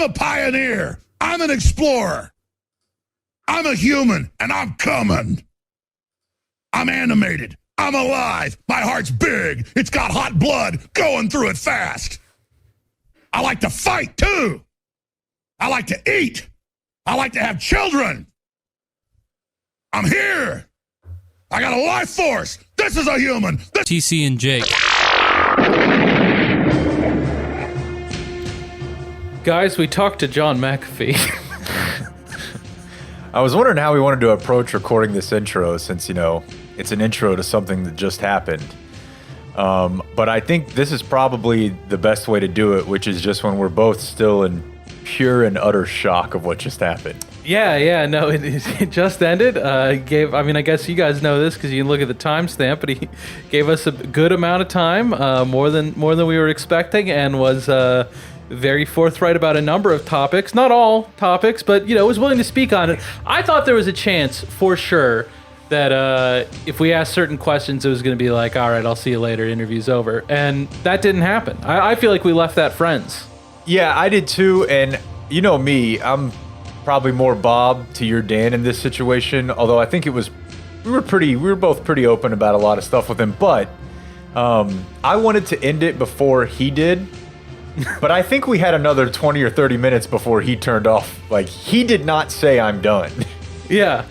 I'm a pioneer. I'm an explorer. I'm a human, and I'm coming. I'm animated. I'm alive. My heart's big. It's got hot blood going through it fast. I like to fight, too. I like to eat. I like to have children. I'm here. I got a life force. This is a human. TC and Jake. Guys, we talked to John McAfee. I was wondering how we wanted to approach recording this intro since, you know, it's an intro to something that just happened. But I think this is probably the best way to do it, which is just when we're both still in pure and utter shock of what just happened. No, it just ended. I guess you guys know this because you can look at the timestamp, but he gave us a good amount of time, more than we were expecting, and was very forthright about a number of topics. Not all topics, but, you know, was willing to speak on it. I thought there was a chance, for sure, that if we asked certain questions, it was going to be like, all right, I'll see you later, interview's over. And that didn't happen. I feel like we left that friends. Yeah, I did too, and you know me, I'm probably more Bob to your Dan in this situation, although I think we were both pretty open about a lot of stuff with him, but I wanted to end it before he did. But I think we had another 20 or 30 minutes before he turned off. Like, he did not say, I'm done. Yeah.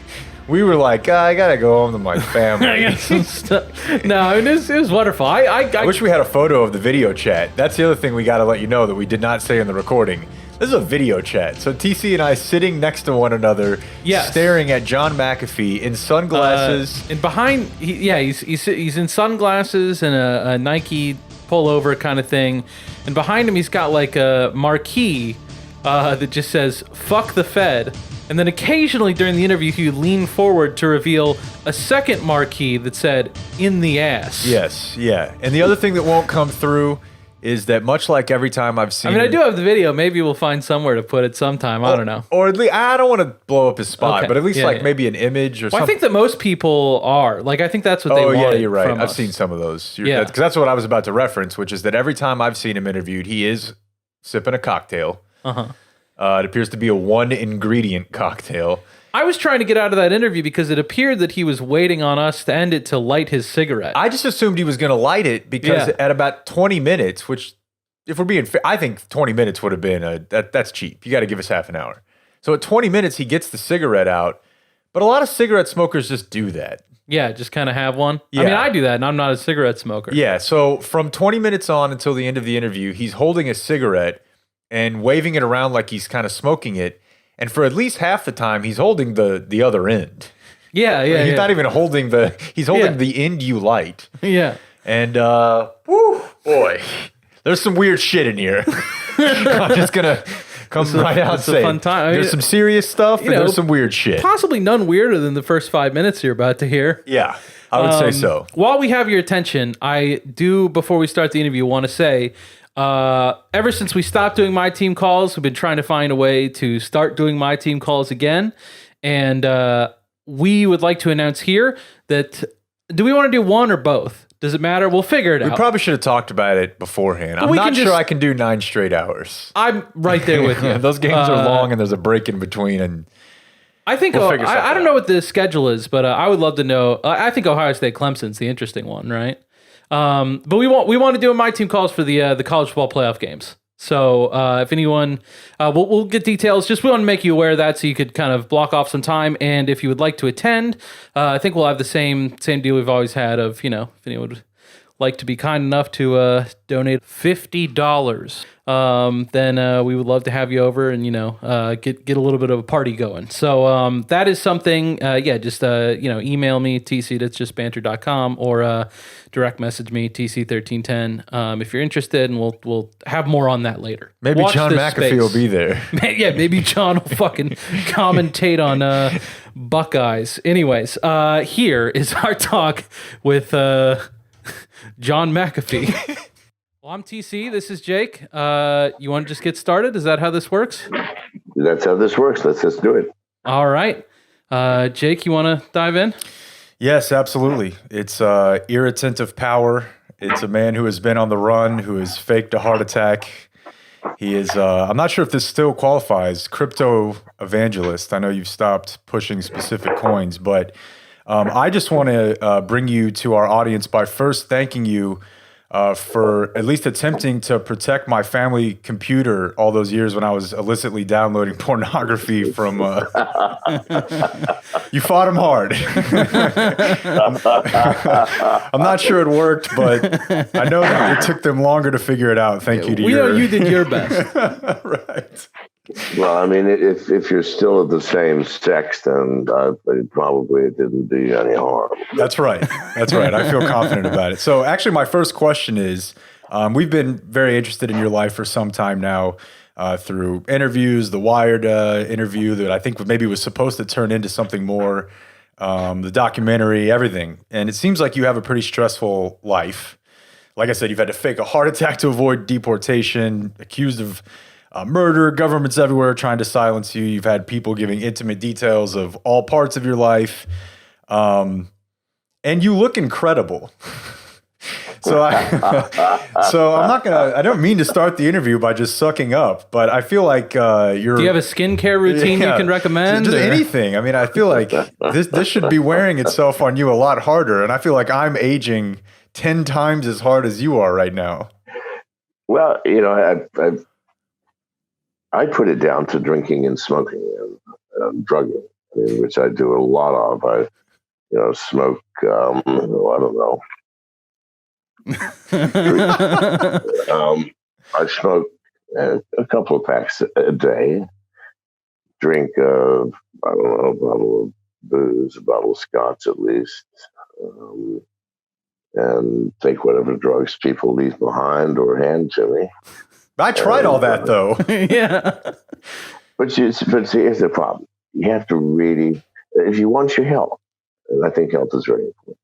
We were like, I gotta go home to my family. I got some stuff. No, it was wonderful. I wish we had a photo of the video chat. That's the other thing we gotta let you know that we did not say in the recording. This is a video chat. So TC and I sitting next to one another, yes, staring at John McAfee in sunglasses. And behind, he's in sunglasses and a Nike pullover kind of thing. And behind him, he's got like a marquee that just says, fuck the Fed. And then occasionally during the interview, he would lean forward to reveal a second marquee that said, in the ass. Yes, yeah. And the other thing that won't come through is that much like every time I've seen I do have the video. Maybe we'll find somewhere to put it sometime. I don't know. Or at least, I don't want to blow up his spot, okay, but at least maybe an image or something. I think that most people are. Like, I think that's what they want. Oh, yeah, you're right. I've us. seen some of those. Yeah. Because that's what I was about to reference, which is that every time I've seen him interviewed, he is sipping a cocktail. Uh-huh. It appears to be a one-ingredient cocktail. I was trying to get out of that interview because it appeared that he was waiting on us to end it to light his cigarette. I just assumed he was going to light it because at about 20 minutes, which, if we're being fair, I think 20 minutes would have been that's cheap. You got to give us half an hour. So at 20 minutes, he gets the cigarette out, but a lot of cigarette smokers just do that. Yeah, just kind of have one. Yeah. I mean, I do that, and I'm not a cigarette smoker. Yeah, so from 20 minutes on until the end of the interview, he's holding a cigarette and waving it around like he's kind of smoking it. And for at least half the time, he's holding the other end. Yeah. He's not even holding he's holding the end you light. Yeah. And, whoo, boy, there's some weird shit in here. I'm just going to come right out and say, fun time. There's some serious stuff and there's some weird shit. Possibly none weirder than the first 5 minutes you're about to hear. Yeah, I would say so. While we have your attention, I do, before we start the interview, want to say, ever since we stopped doing My Team calls, we've been trying to find a way to start doing My Team calls again. And we would like to announce here that, do we want to do one or both? Does it matter? We'll figure it out. We probably should have talked about it beforehand. I'm not sure I can do 9 straight hours. I'm right there with you. Those games are long and there's a break in between. And I think, I don't know what the schedule is, but I would love to know. I think Ohio State Clemson's the interesting one, right? But we want to do My Team calls for the college football playoff games. So if anyone, we'll get details. Just we want to make you aware of that so you could kind of block off some time. And if you would like to attend, I think we'll have the same deal we've always had of, you know, if anyone would like to be kind enough to donate $50, then we would love to have you over and, you know, get a little bit of a party going. So that is something, just, email me, tc@justbanter.com, or direct message me, tc1310, if you're interested, and we'll have more on that later. Maybe Watch John McAfee space. will be there. Yeah, maybe John will fucking commentate on Buckeyes. Anyways, here is our talk with John McAfee. Well, I'm TC. This is Jake. You want to just get started? Is that how this works? That's how this works. Let's just do it. All right. Jake, you want to dive in? Yes, absolutely. It's irritant of power. It's a man who has been on the run, who has faked a heart attack, He is, I'm not sure if this still qualifies, crypto evangelist. I know you've stopped pushing specific coins, but I just want to bring you to our audience by first thanking you for at least attempting to protect my family computer all those years when I was illicitly downloading pornography from. You fought him hard. I'm not sure it worked, but I know that it took them longer to figure it out. Thank you to we know you did your best. Right. Well, I mean, if you're still of the same sex, then probably it didn't do you any harm. That's right. That's right. I feel confident about it. So actually, my first question is, we've been very interested in your life for some time now through interviews, the Wired interview that I think maybe was supposed to turn into something more, the documentary, everything. And it seems like you have a pretty stressful life. Like I said, you've had to fake a heart attack to avoid deportation, accused of murder, governments everywhere trying to silence you. You've had people giving intimate details of all parts of your life. And you look incredible. So I don't mean to start the interview by just sucking up, but I feel like do you have a skincare routine you can recommend? Just anything. I mean, I feel like this should be wearing itself on you a lot harder. And I feel like I'm aging 10 times as hard as you are right now. Well, I put it down to drinking and smoking and drugging, which I do a lot of. I smoke, I don't know. I smoke a couple of packs a day, drink, I don't know, a bottle of booze, a bottle of scotch at least, and take whatever drugs people leave behind or hand to me. I tried all that though. Yeah. But see, here's the problem. You have to really, if you want your health, and I think health is very important,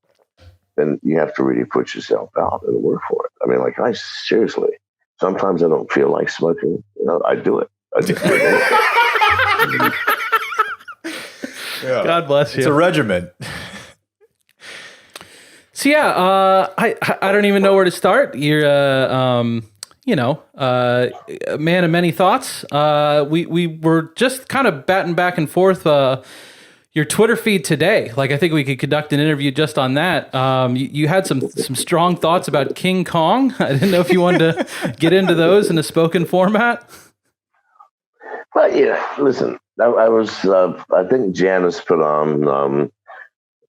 then you have to really put yourself out and work for it. I mean, like, I seriously, sometimes I don't feel like smoking. I do it. I just do it. Yeah. God bless you. It's a regimen. So yeah, I don't even know where to start. You're a man of many thoughts. We were just kind of batting back and forth your Twitter feed today. Like, I think we could conduct an interview just on that. You had some strong thoughts about King Kong. I didn't know if you wanted to get into those in a spoken format. Well, yeah. Listen, I was. I think Janice put on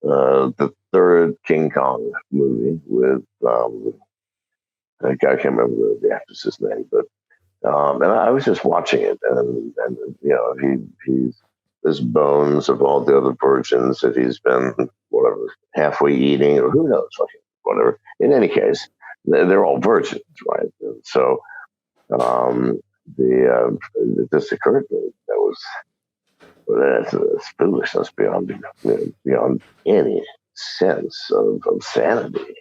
the third King Kong movie with I can't remember the actress's name, but and I was just watching it, and he's there's bones of all the other virgins that he's been halfway eating, or who knows, whatever. In any case, they're all virgins, right? And so this occurred to me. That's foolishness beyond any sense of sanity.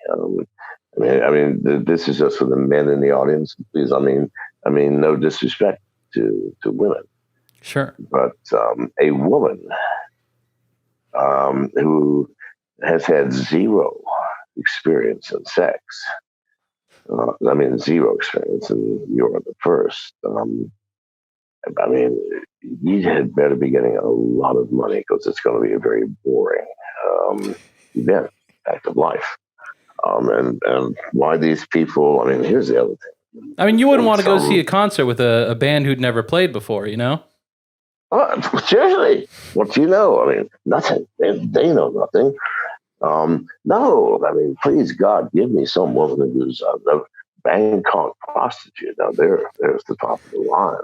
I mean, this is just for the men in the audience, please. I mean, no disrespect to women, sure, but a woman who has had zero experience in sex. Zero experience, and you're the first. You had better be getting a lot of money, because it's going to be a very boring event, act of life. And why these people? I mean, here's the other thing. I mean, you wouldn't want to go see a concert with a band who'd never played before, you know? Seriously, what do you know? I mean, nothing. They know nothing. No, I mean, please God, give me some woman who's a Bangkok prostitute. Now, there's the top of the line.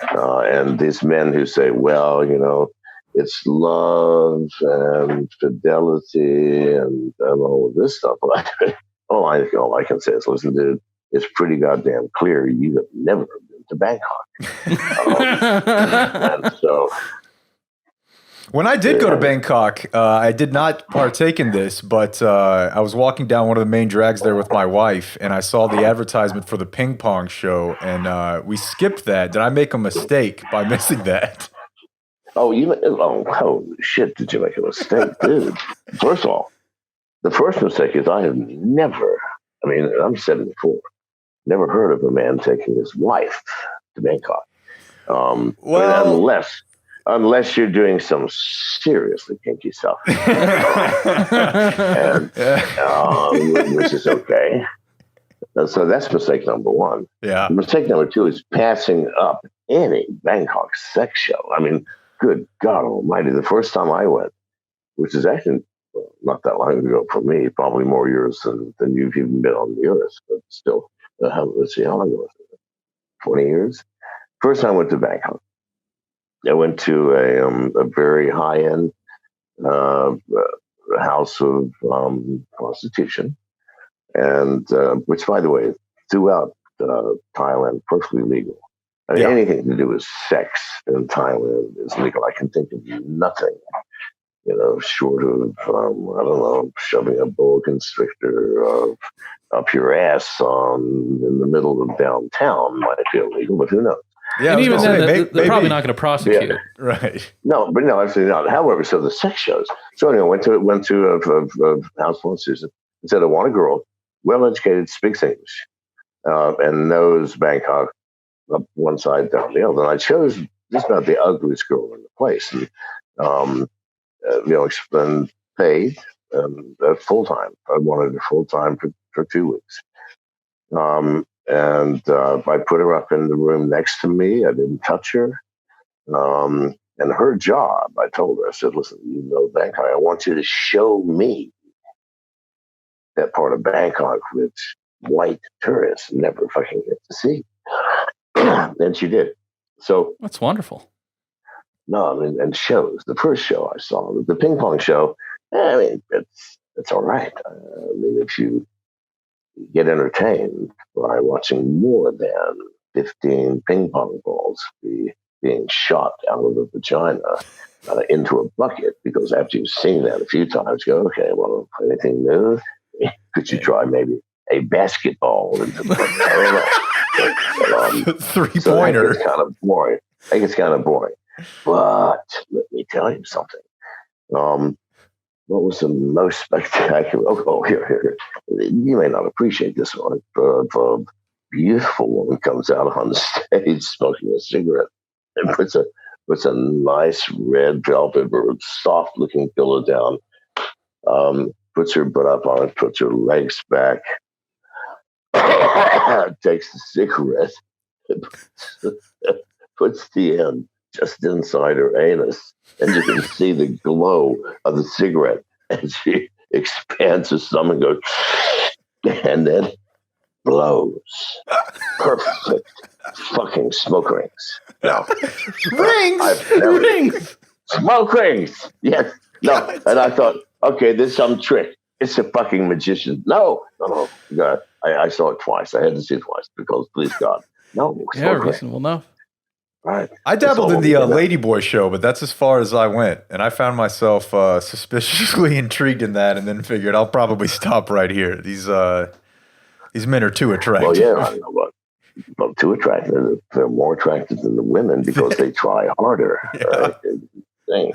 And these men who say, well, it's love and fidelity and all of this stuff. All I can say is, listen, dude, it's pretty goddamn clear you have never been to Bangkok. And so, when I did go to Bangkok, I did not partake in this, but I was walking down one of the main drags there with my wife, and I saw the advertisement for the ping pong show, and we skipped that. Did I make a mistake by missing that? Holy shit, did you make a mistake, dude? First of all, the first mistake is I have never, I'm 74, never heard of a man taking his wife to Bangkok. Unless you're doing some seriously kinky stuff, which is okay. And so that's mistake number one. Yeah. Mistake number two is passing up any Bangkok sex show. I mean, good God Almighty! The first time I went, which is actually not that long ago for me, probably more years than you've even been on the earth, but still, let's see how long ago. 20 years. First time I went to Bangkok. I went to a very high-end house of prostitution, and which, by the way, throughout Thailand, perfectly legal. I mean, anything to do with sex in Thailand is legal. I can think of nothing, short of, I don't know, shoving a boa constrictor up your ass in the middle of downtown might be illegal, but who knows? Yeah, and even then, they're probably not going to prosecute. Yeah, right. No, absolutely not. However, so the sex shows. So anyway, went to a house full of Susan and said, I want a girl, well-educated, speaks English, and knows Bangkok up one side, down the other. And I chose just about the ugliest girl in the place. And, and paid full-time. I wanted her full-time for 2 weeks. And I put her up in the room next to me. I didn't touch her. And her job, I told her, I said, listen, Bangkok, I want you to show me that part of Bangkok which white tourists never fucking get to see. And she did. So that's wonderful. No, I mean, and shows. The first show I saw, the ping pong show, I mean, it's all right. I mean, if you get entertained by watching more than 15 ping pong balls being shot out of the vagina into a bucket, because after you've seen that a few times, you go, okay, well, anything new? Could you try maybe a basketball into the bucket? I don't know. Three-pointer. So kind of boring. I think it's kind of boring. But let me tell you something. What was the most spectacular? Oh, here. You may not appreciate this one, but a beautiful woman comes out on the stage smoking a cigarette and puts a nice red velvet or soft-looking pillow down, puts her butt up on it, puts her legs back, takes the cigarette, puts the end just inside her anus, and you can see the glow of the cigarette, and she expands her stomach and goes, and then blows. Perfect fucking smoke rings. Now, rings. Smoke rings. Yes. No. And I thought, okay, there's some trick. It's a fucking magician. No. God, I saw it twice. I had to see it twice because, please God, no. Yeah, reasonable enough. Right. I dabbled in the Ladyboy show, but that's as far as I went. And I found myself suspiciously intrigued in that, and then figured I'll probably stop right here. These men are too attractive. Well, yeah, I know, but too attractive. They're more attractive than the women because they try harder. Yeah.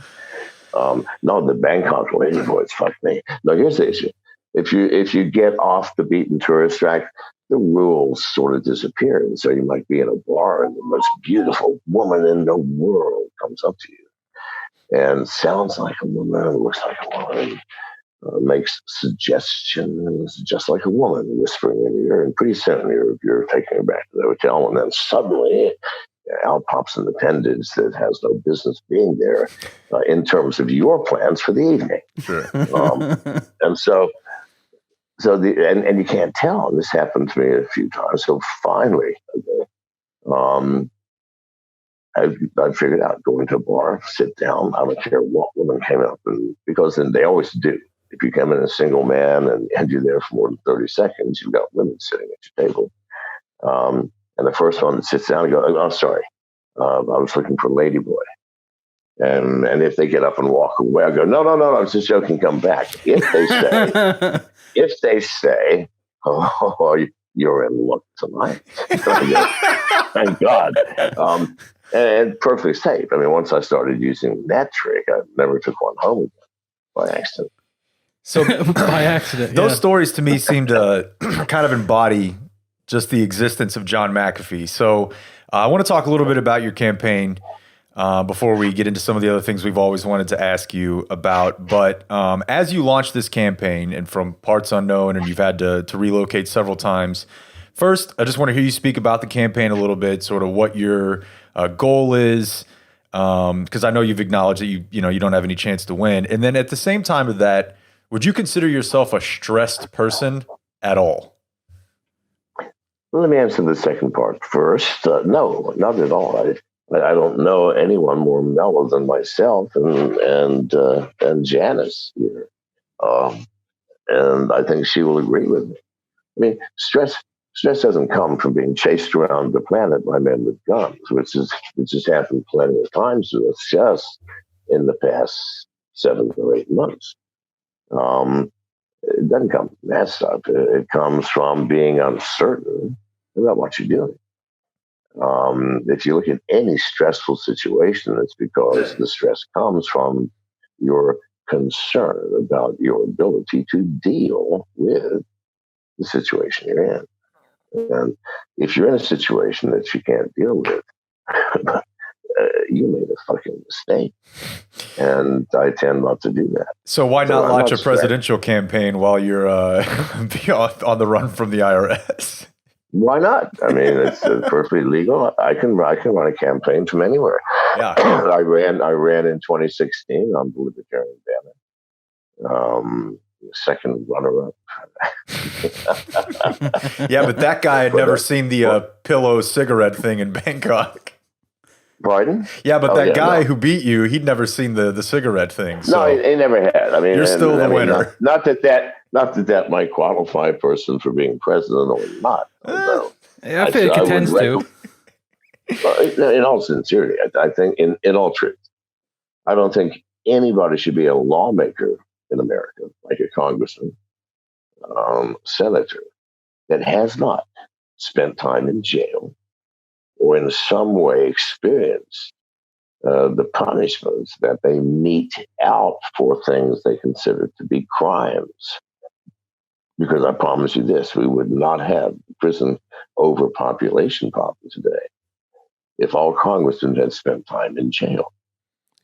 No, the Bangkok Ladyboys, fuck me. No, here's the issue. If you get off the beaten tourist track, the rules sort of disappear. And so you might be in a bar and the most beautiful woman in the world comes up to you and sounds like a woman, looks like a woman, makes suggestions just like a woman, whispering in your ear. And pretty soon you're taking her back to the hotel. And then suddenly out pops an appendage that has no business being there in terms of your plans for the evening. Sure. And so and you can't tell. And this happened to me a few times. So finally, I figured out going to a bar, sit down. I don't care what woman came up, and because then they always do. If you come in a single man and you're there for more than 30 seconds, you've got women sitting at your table. And the first one that sits down and goes, "Oh, sorry, I was looking for Ladyboy." And if they get up and walk away, I go, no, I was just joking, come back. If they say, oh, you're in luck tonight. Thank God. And perfectly safe. I mean, once I started using that trick, I never took one home again by accident. So by accident, those stories to me seem to kind of embody just the existence of John McAfee. So I want to talk a little bit about your campaign before we get into some of the other things we've always wanted to ask you about. But as you launch this campaign and from parts unknown, and you've had to relocate several times, first, I just want to hear you speak about the campaign a little bit, sort of what your goal is, because I know you've acknowledged that you don't have any chance to win. And then at the same time of that, would you consider yourself a stressed person at all? Well, let me answer the second part first. No, not at all. I don't know anyone more mellow than myself and Janice here, and I think she will agree with me. I mean, stress doesn't come from being chased around the planet by men with guns, which has happened plenty of times to us just in the past 7 or 8 months. It doesn't come from that stuff. It comes from being uncertain about what you're doing. If you look at any stressful situation, it's because the stress comes from your concern about your ability to deal with the situation you're in. And if you're in a situation that you can't deal with, you made a fucking mistake. And I tend not to do that. So why not launch a presidential campaign while you're on the run from the IRS? Why not? I mean, it's perfectly legal. I can run a campaign from anywhere. Yeah. I ran in 2016 on the Libertarian Banter. Second runner-up. Yeah, but that guy had never seen the pillow cigarette thing in Bangkok. Pardon? Yeah, but that guy who beat you, he'd never seen the cigarette thing. So. No, he never had. I mean, you're still the winner. Not that might qualify a person for being president or not. Yeah, I feel it contends to. In all sincerity, I think in all truth, I don't think anybody should be a lawmaker in America, like a congressman, senator, that has not spent time in jail or in some way experienced the punishments that they mete out for things they consider to be crimes. Because I promise you this, we would not have prison overpopulation problem today if all congressmen had spent time in jail.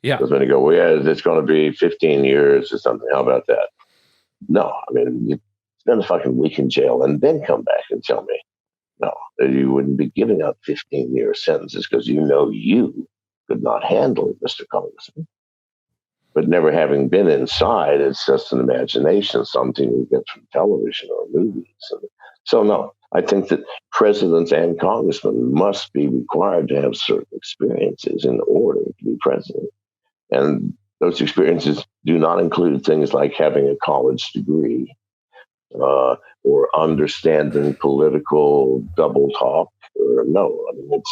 Yeah. Because when you go, well, yeah, it's going to be 15 years or something. How about that? No, I mean, you spend a fucking week in jail and then come back and tell me, no, you wouldn't be giving out 15-year sentences because you know you could not handle it, Mr. Congressman. But never having been inside, it's just an imagination, something we get from television or movies. And so, no, I think that presidents and congressmen must be required to have certain experiences in order to be president. And those experiences do not include things like having a college degree or understanding political double talk. No, I mean,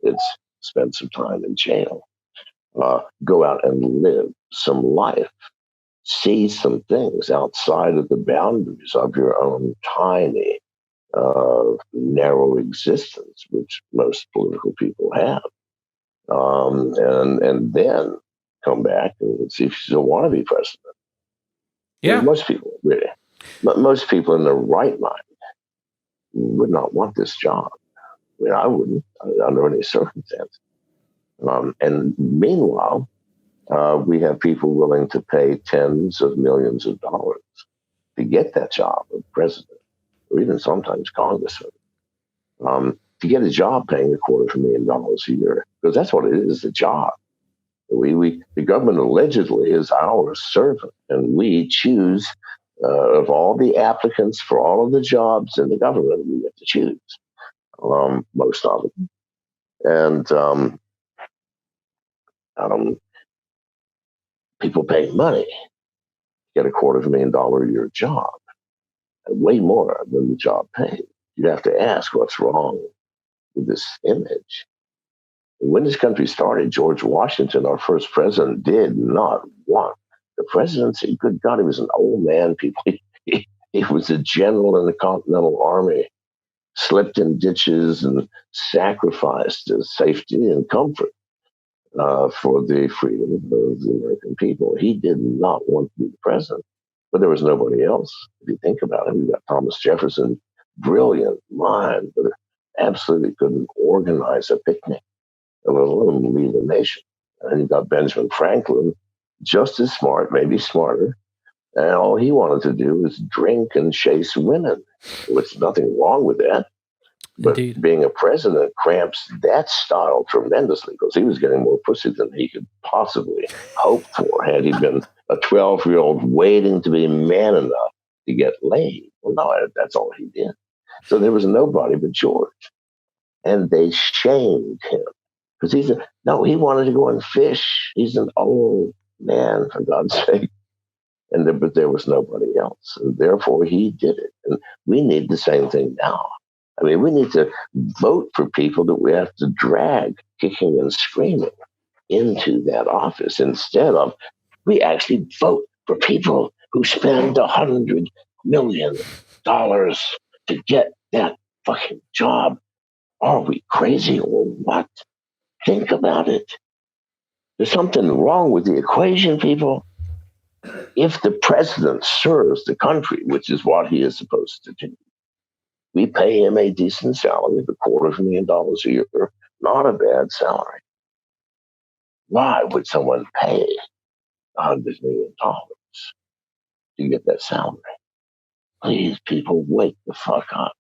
it's spend some time in jail. Go out and live some life. See some things outside of the boundaries of your own tiny, narrow existence, which most political people have. And then come back and see if you still want to be president. Yeah. Most people, really. But most people in their right mind would not want this job. I mean, I wouldn't under any circumstance. And meanwhile, we have people willing to pay tens of millions of dollars to get that job of president, or even sometimes congressman. To get a job paying $250,000 a year, because that's what it is, a job. The government allegedly is our servant, and we choose of all the applicants for all of the jobs in the government, we get to choose most of them. And people pay money to get $250,000 a year job, way more than the job pays. You'd have to ask what's wrong with this image. When this country started, George Washington, our first president, did not want the presidency. Good God, he was an old man. He was a general in the Continental Army, slept in ditches and sacrificed his safety and comfort for the freedom of the American people. He did not want to be the president, but there was nobody else. If you think about it, you got Thomas Jefferson, brilliant mind, but absolutely couldn't organize a picnic, let alone lead a nation. And you got Benjamin Franklin, just as smart, maybe smarter, and all he wanted to do was drink and chase women. There's nothing wrong with that. But Indeed. being a president cramps that style tremendously because he was getting more pussy than he could possibly hope for had he been a 12-year-old waiting to be man enough to get laid. Well, no, that's all he did. So there was nobody but George. And they shamed him because he wanted to go and fish. He's an old man, for God's sake. But there was nobody else. And therefore he did it. And we need the same thing now. I mean, we need to vote for people that we have to drag kicking and screaming into that office instead of we actually vote for people who spend $100 million to get that fucking job. Are we crazy or what? Think about it. There's something wrong with the equation, people. If the president serves the country, which is what he is supposed to do, we pay him a decent salary of $250,000 a year, not a bad salary. Why would someone pay $100 million to get that salary? Please, people, wake the fuck up.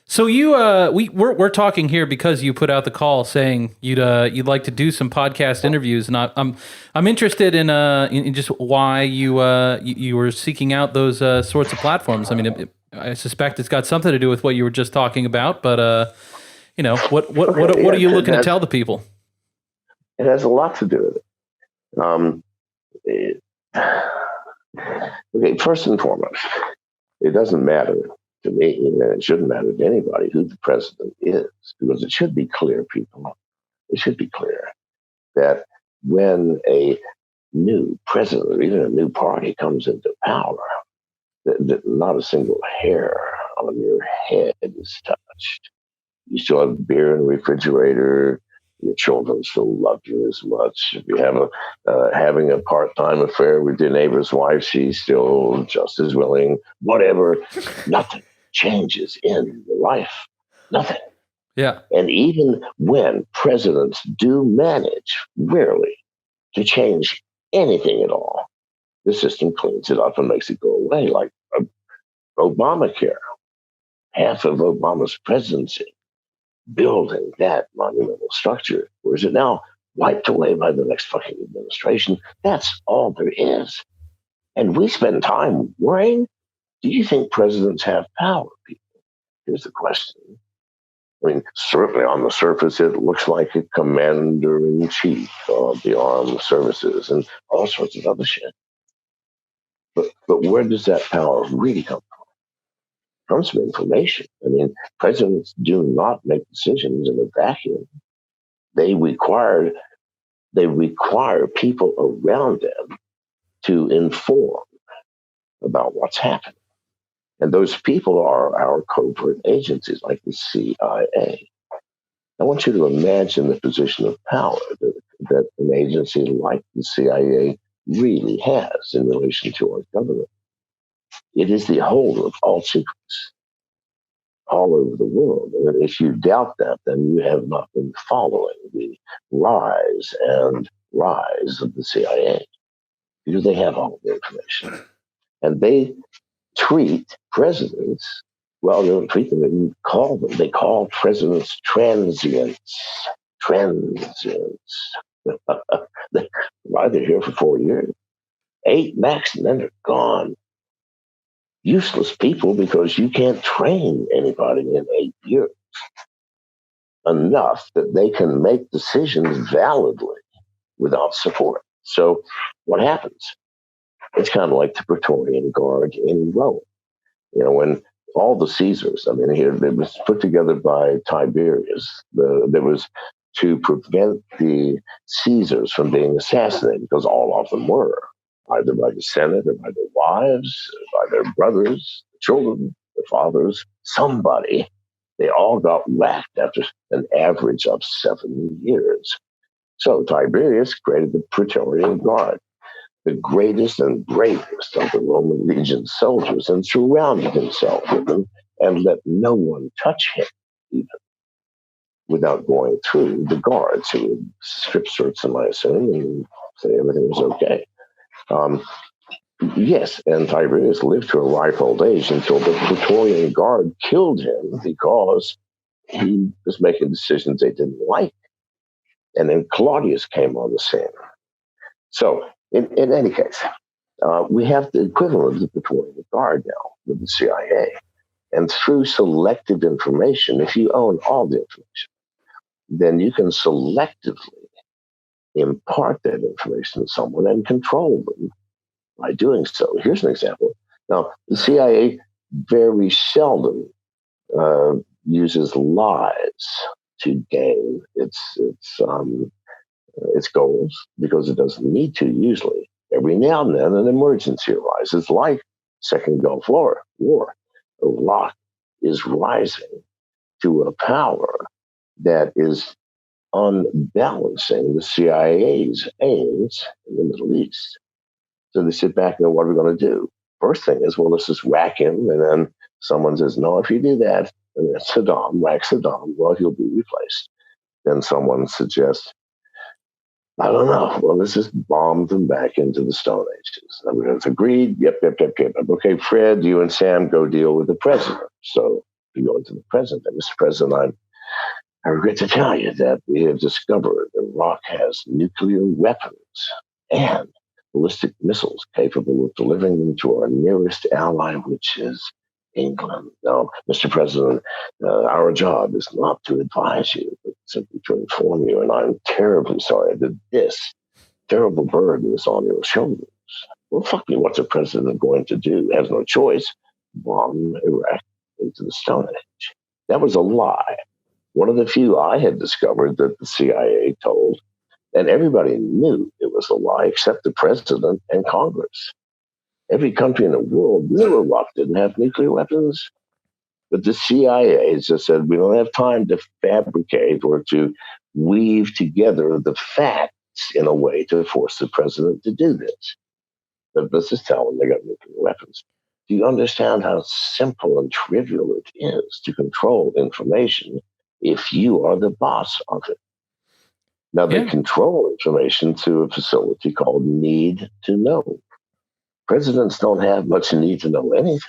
So we're talking here because you put out the call saying you'd like to do some podcast interviews, and I'm interested in just why you were seeking out those sorts of platforms. I mean, I suspect it's got something to do with what you were just talking about, but what are you looking to tell the people? It has a lot to do with it. Okay, first and foremost, it doesn't matter to me, and it shouldn't matter to anybody who the president is, because it should be clear, people. It should be clear that when a new president or even a new party comes into power, that not a single hair on your head is touched. You still have beer in the refrigerator. Your children still love you as much. If you have having a part-time affair with your neighbor's wife, she's still just as willing. Whatever, nothing changes in your life. Nothing. Yeah. And even when presidents do manage, rarely, to change anything at all, the system cleans it up and makes it go away, like Obamacare. Half of Obama's presidency building that monumental structure, or is it now wiped away by the next fucking administration? That's all there is. And we spend time worrying. Do you think presidents have power, people? Here's the question. I mean, certainly on the surface, it looks like a commander-in-chief of the armed services and all sorts of other shit. But where does that power really come from? From some information. I mean, presidents do not make decisions in a vacuum. They require people around them to inform about what's happening. And those people are our covert agencies like the CIA. I want you to imagine the position of power that an agency like the CIA really has in relation to our government. It is the holder of all secrets all over the world. And if you doubt that, then you have not been following the rise of the CIA. Because they have all the information. And they treat presidents, well, they don't treat them, they call presidents transients. Why, they're here for 4 years. 8 max, and then they're gone. Useless people, because you can't train anybody in 8 years enough that they can make decisions validly without support. So what happens? It's kind of like the Praetorian Guard in Rome. You know, when all the Caesars, I mean, here it was put together by Tiberius. There was to prevent the Caesars from being assassinated, because all of them were, either by the Senate or by their wives, by their brothers, children, their fathers, somebody. They all got whacked after an average of 7 years. So Tiberius created the Praetorian Guard, the greatest and bravest of the Roman legion soldiers, and surrounded himself with them and let no one touch him, even without going through the guards who would strip search him, I assume, and say everything was okay. Yes, and Tiberius lived to a ripe old age until the Praetorian Guard killed him because he was making decisions they didn't like. And then Claudius came on the scene. So, in any case, we have the equivalent of the Praetorian Guard now with the CIA. And through selective information, if you own all the information, then you can selectively impart that information to someone and control them by doing so. Here's an example. Now, the CIA very seldom uses lies to gain its goals because it doesn't need to usually. Every now and then an emergency arises, like Second Gulf War. Iraq is rising to a power that is unbalancing the CIA's aims in the Middle East. So they sit back and go, what are we going to do? First thing is, well, let's just whack him. And then someone says, no, if you do that, and then Saddam, whack Saddam, well, he'll be replaced. Then someone suggests, I don't know. Well, let's just bomb them back into the Stone Ages. Everyone's agreed. Yep. Okay, Fred, you and Sam go deal with the president. So we go into the president. And Mr. President, I regret to tell you that we have discovered Iraq has nuclear weapons and ballistic missiles capable of delivering them to our nearest ally, which is England. Now, Mr. President, our job is not to advise you, but simply to inform you. And I'm terribly sorry that this terrible burden is on your shoulders. Well, fuck me, what's a president going to do? He has no choice. Bomb Iraq into the Stone Age. That was a lie. One of the few I had discovered that the CIA told, and everybody knew it was a lie except the president and Congress. Every country in the world knew Iraq didn't have nuclear weapons. But the CIA just said, we don't have time to fabricate or to weave together the facts in a way to force the president to do this. But let's just tell them they got nuclear weapons. Do you understand how simple and trivial it is to control information if you are the boss of it? Now, they control information through a facility called need to know. Presidents don't have much need to know anything.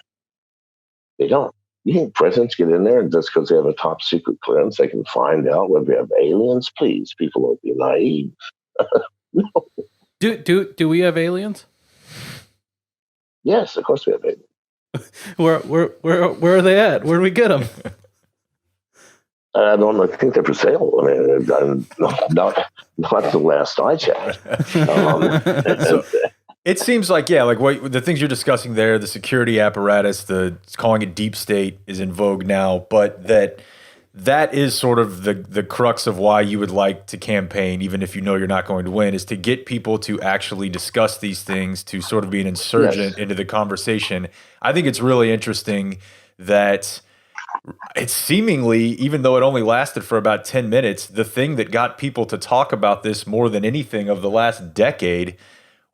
They don't. You think presidents get in there and just because they have a top secret clearance, they can find out whether we have aliens? Please, people don't be naive. No. Do we have aliens? Yes, of course we have aliens. Where are they at? Where do we get them? I don't know. I think they're for sale. I mean, not the last I checked. It seems like, like what the things you're discussing there, the security apparatus, the calling it deep state is in vogue now, but that is sort of the crux of why you would like to campaign, even if you know you're not going to win, is to get people to actually discuss these things, to sort of be an insurgent into the conversation. I think it's really interesting that it's seemingly, even though it only lasted for about 10 minutes, the thing that got people to talk about this more than anything of the last decade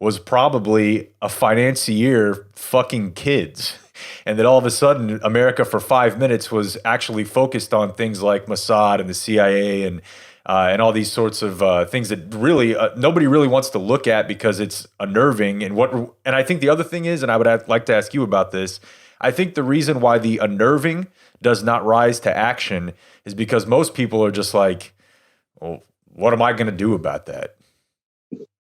was probably a financier fucking kids. And that all of a sudden, America for 5 minutes was actually focused on things like Mossad and the CIA and all these sorts of things that really nobody really wants to look at because it's unnerving. And I think the other thing is, and I would like to ask you about this, I think the reason why the unnerving does not rise to action is because most people are just like, well, what am I going to do about that?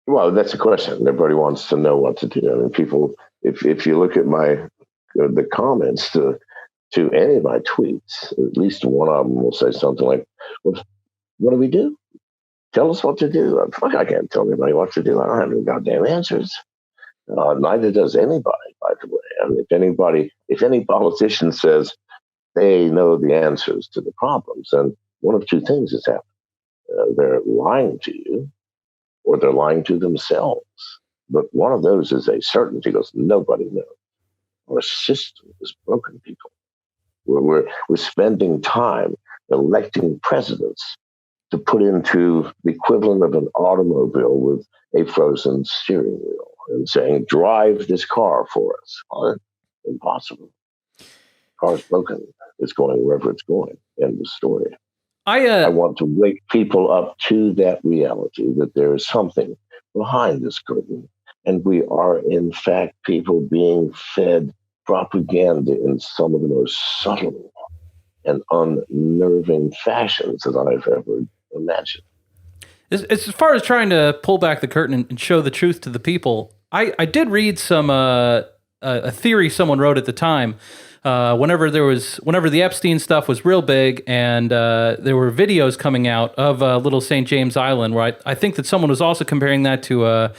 Well, that's a question. Everybody wants to know what to do. I mean, people, if you look at the comments to any of my tweets, at least one of them will say something like, what do we do? Tell us what to do. Fuck, I can't tell anybody what to do. I don't have any goddamn answers. Neither does anybody, by the way. I mean, if any politician says they know the answers to the problems, then one of two things has happened. They're lying to you, or they're lying to themselves. But one of those is a certainty because nobody knows. Our system is broken, people. We're spending time electing presidents to put into the equivalent of an automobile with a frozen steering wheel and saying, drive this car for us. Well, impossible. Car's broken. it's going wherever it's going. End of story. I want to wake people up to that reality that there is something behind this curtain. And we are, in fact, people being fed propaganda in some of the most subtle and unnerving fashions that I've ever imagined. As far as trying to pull back the curtain and show the truth to the people, I did read some a theory someone wrote at the time. Whenever the Epstein stuff was real big, and there were videos coming out of Little St. James Island, where I think that someone was also comparing that to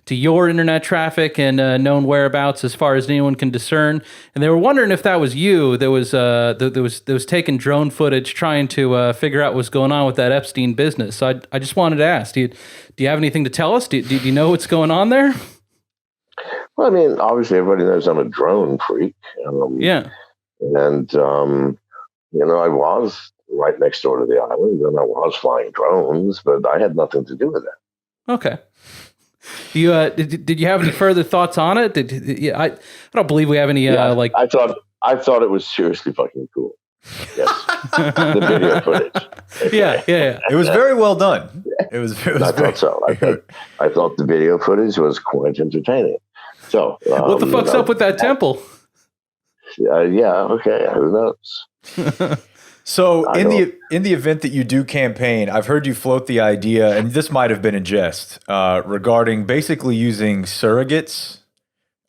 your internet traffic and known whereabouts as far as anyone can discern. And they were wondering if that was you that was taking drone footage trying to figure out what's going on with that Epstein business. So I just wanted to ask, do you have anything to tell us? Do you know what's going on there? Well, I mean, obviously everybody knows I'm a drone freak. Yeah. And, I was right next door to the island, and I was flying drones, but I had nothing to do with that. Okay. Did you have any further thoughts on it? I don't believe we have any like. I thought it was seriously fucking cool. Yes, the video footage. Okay. Yeah. It was very well done. It was. I thought so. I thought the video footage was quite entertaining. So, what the fuck's up with that temple? Okay. Who knows? So in the event that you do campaign, I've heard you float the idea, and this might have been in jest, regarding basically using surrogates.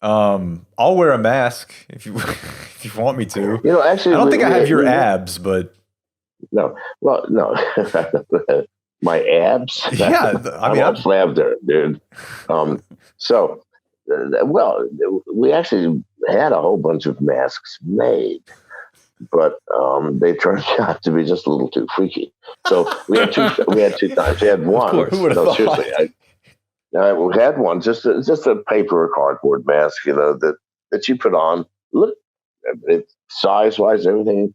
I'll wear a mask if you want me to. Actually, I don't think I have your abs, but no. Well, no, my abs. Yeah, I'm all flabbed there, dude. We actually had a whole bunch of masks made, but they turned out to be just a little too freaky. So we had two times. We had one. Who would have thought? Seriously, we had one, just a paper or cardboard mask, that you put on. Look, size wise, everything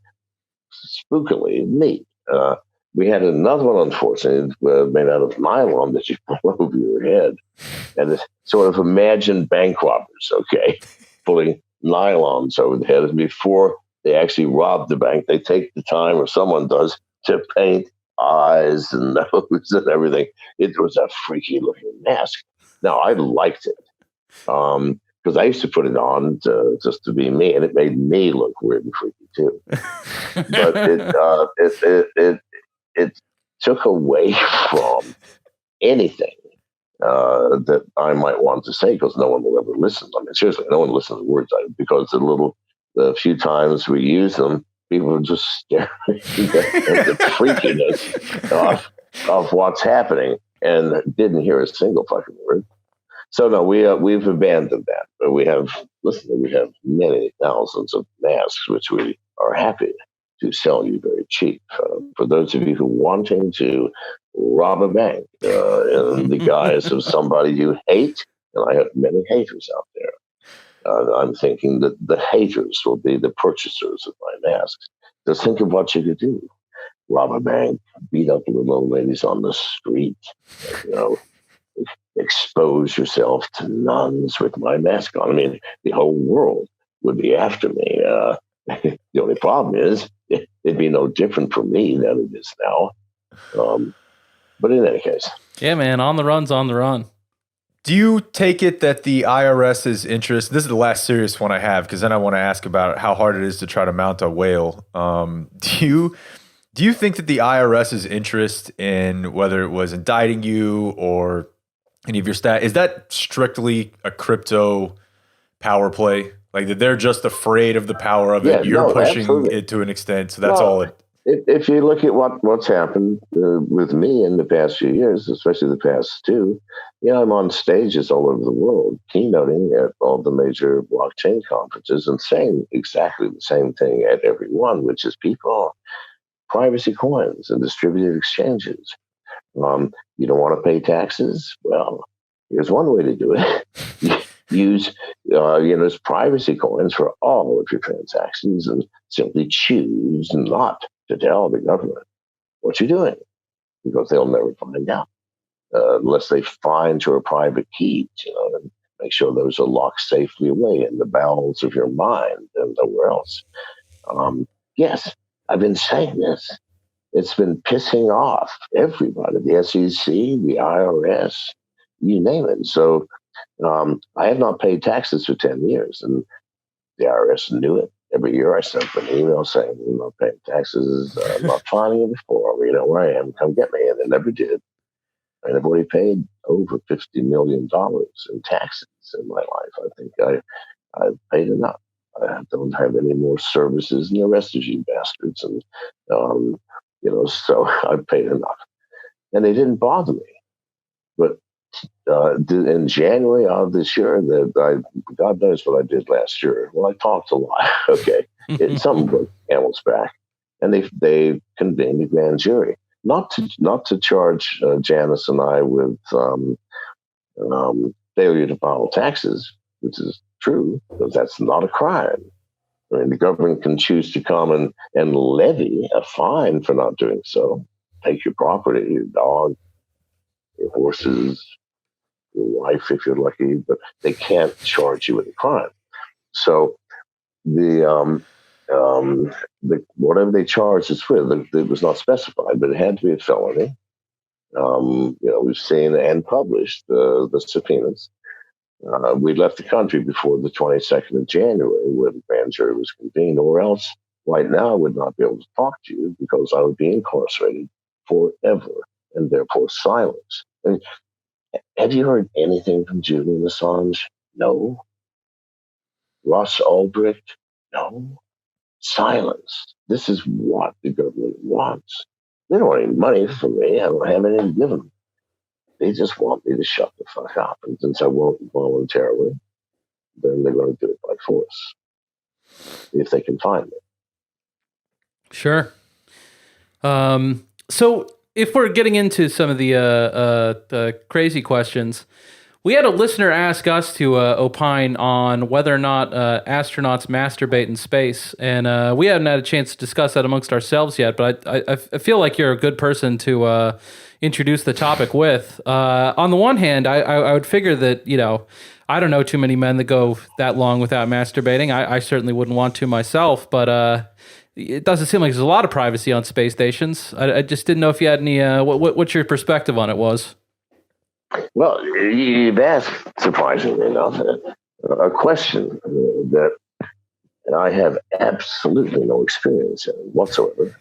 spookily neat. We had another one, unfortunately, made out of nylon that you pull over your head, and it's sort of imagined bank robbers, okay, pulling nylons over the head. And before they actually rob the bank, they take the time, or someone does, to paint eyes and nose and everything. It was a freaky looking mask. Now, I liked it because I used to put it on just to be me, and it made me look weird and freaky too. But it took away from anything that I might want to say, because no one will ever listen. I mean, seriously, no one listens to words, because the few times we use them, people are just staring at the freakiness of what's happening and didn't hear a single fucking word. So no, we've abandoned that. But we have many thousands of masks, which we are happy to sell you very cheap. For those of you who are wanting to rob a bank in the guise of somebody you hate, and I have many haters out there. I'm thinking that the haters will be the purchasers of my masks. Just think of what you could do. Rob a bank, beat up little old ladies on the street, expose yourself to nuns with my mask on. I mean, the whole world would be after me. The only problem is it'd be no different for me than it is now. But in any case. Yeah, man, on the run's on the run. Do you take it that the IRS's interest, this is the last serious one I have, because then I want to ask about how hard it is to try to mount a whale. Do you think that the IRS's interest in whether it was indicting you or any of your is that strictly a crypto power play? Like that they're just afraid of the power of it. You're pushing absolutely. It to an extent. So that's all it. If you look at what's happened with me in the past few years, especially the past two, I'm on stages all over the world, keynoting at all the major blockchain conferences and saying exactly the same thing at every one, which is people, privacy coins and distributed exchanges. You don't want to pay taxes? Well, here's one way to do it. Use privacy coins for all of your transactions and simply choose not to tell the government what you're doing, because they'll never find out unless they find your private keys, and make sure those are locked safely away in the bowels of your mind and nowhere else. Yes, I've been saying this. It's been pissing off everybody, the SEC, the IRS, you name it. So I have not paid taxes for 10 years, and the IRS knew it. Every year I sent them an email saying, I'm not paying taxes, I'm not filing it before, you know where I am, come get me. And they never did. And I've already paid over $50 million in taxes in my life. I think I've paid enough. I don't have any more services than the rest of you bastards. And, so I've paid enough. And they didn't bother me. But in January of this year, God knows what I did last year. Well, I talked a lot. Okay. Something broke camel's back. And they convened a grand jury. Not to charge Janice and I with failure to file taxes, which is true, because that's not a crime. I mean, the government can choose to come and levy a fine for not doing so. Take your property, your dog, your horses, your wife, if you're lucky, but they can't charge you with a crime. So the whatever they charged us with, it was not specified, but it had to be a felony. We've seen and published the subpoenas. We left the country before the 22nd of January, where the grand jury was convened, or else right now I would not be able to talk to you because I would be incarcerated forever and therefore silenced. And have you heard anything from Julian Assange? No. Ross Ulbricht? No. Silence. This is what the government wants. They don't want any money from me. I don't have anything to give them. They just want me to shut the fuck up. And since I won't voluntarily, then they're going to do it by force if they can find me. Sure. So if we're getting into some of the crazy questions, we had a listener ask us to opine on whether or not astronauts masturbate in space, and we haven't had a chance to discuss that amongst ourselves yet. But I feel like you're a good person to introduce the topic with. On the one hand, I would figure that, I don't know too many men that go that long without masturbating. I certainly wouldn't want to myself, but it doesn't seem like there's a lot of privacy on space stations. I just didn't know if you had any, what your perspective on it was. Well, you've asked, surprisingly enough, a question that I have absolutely no experience in whatsoever.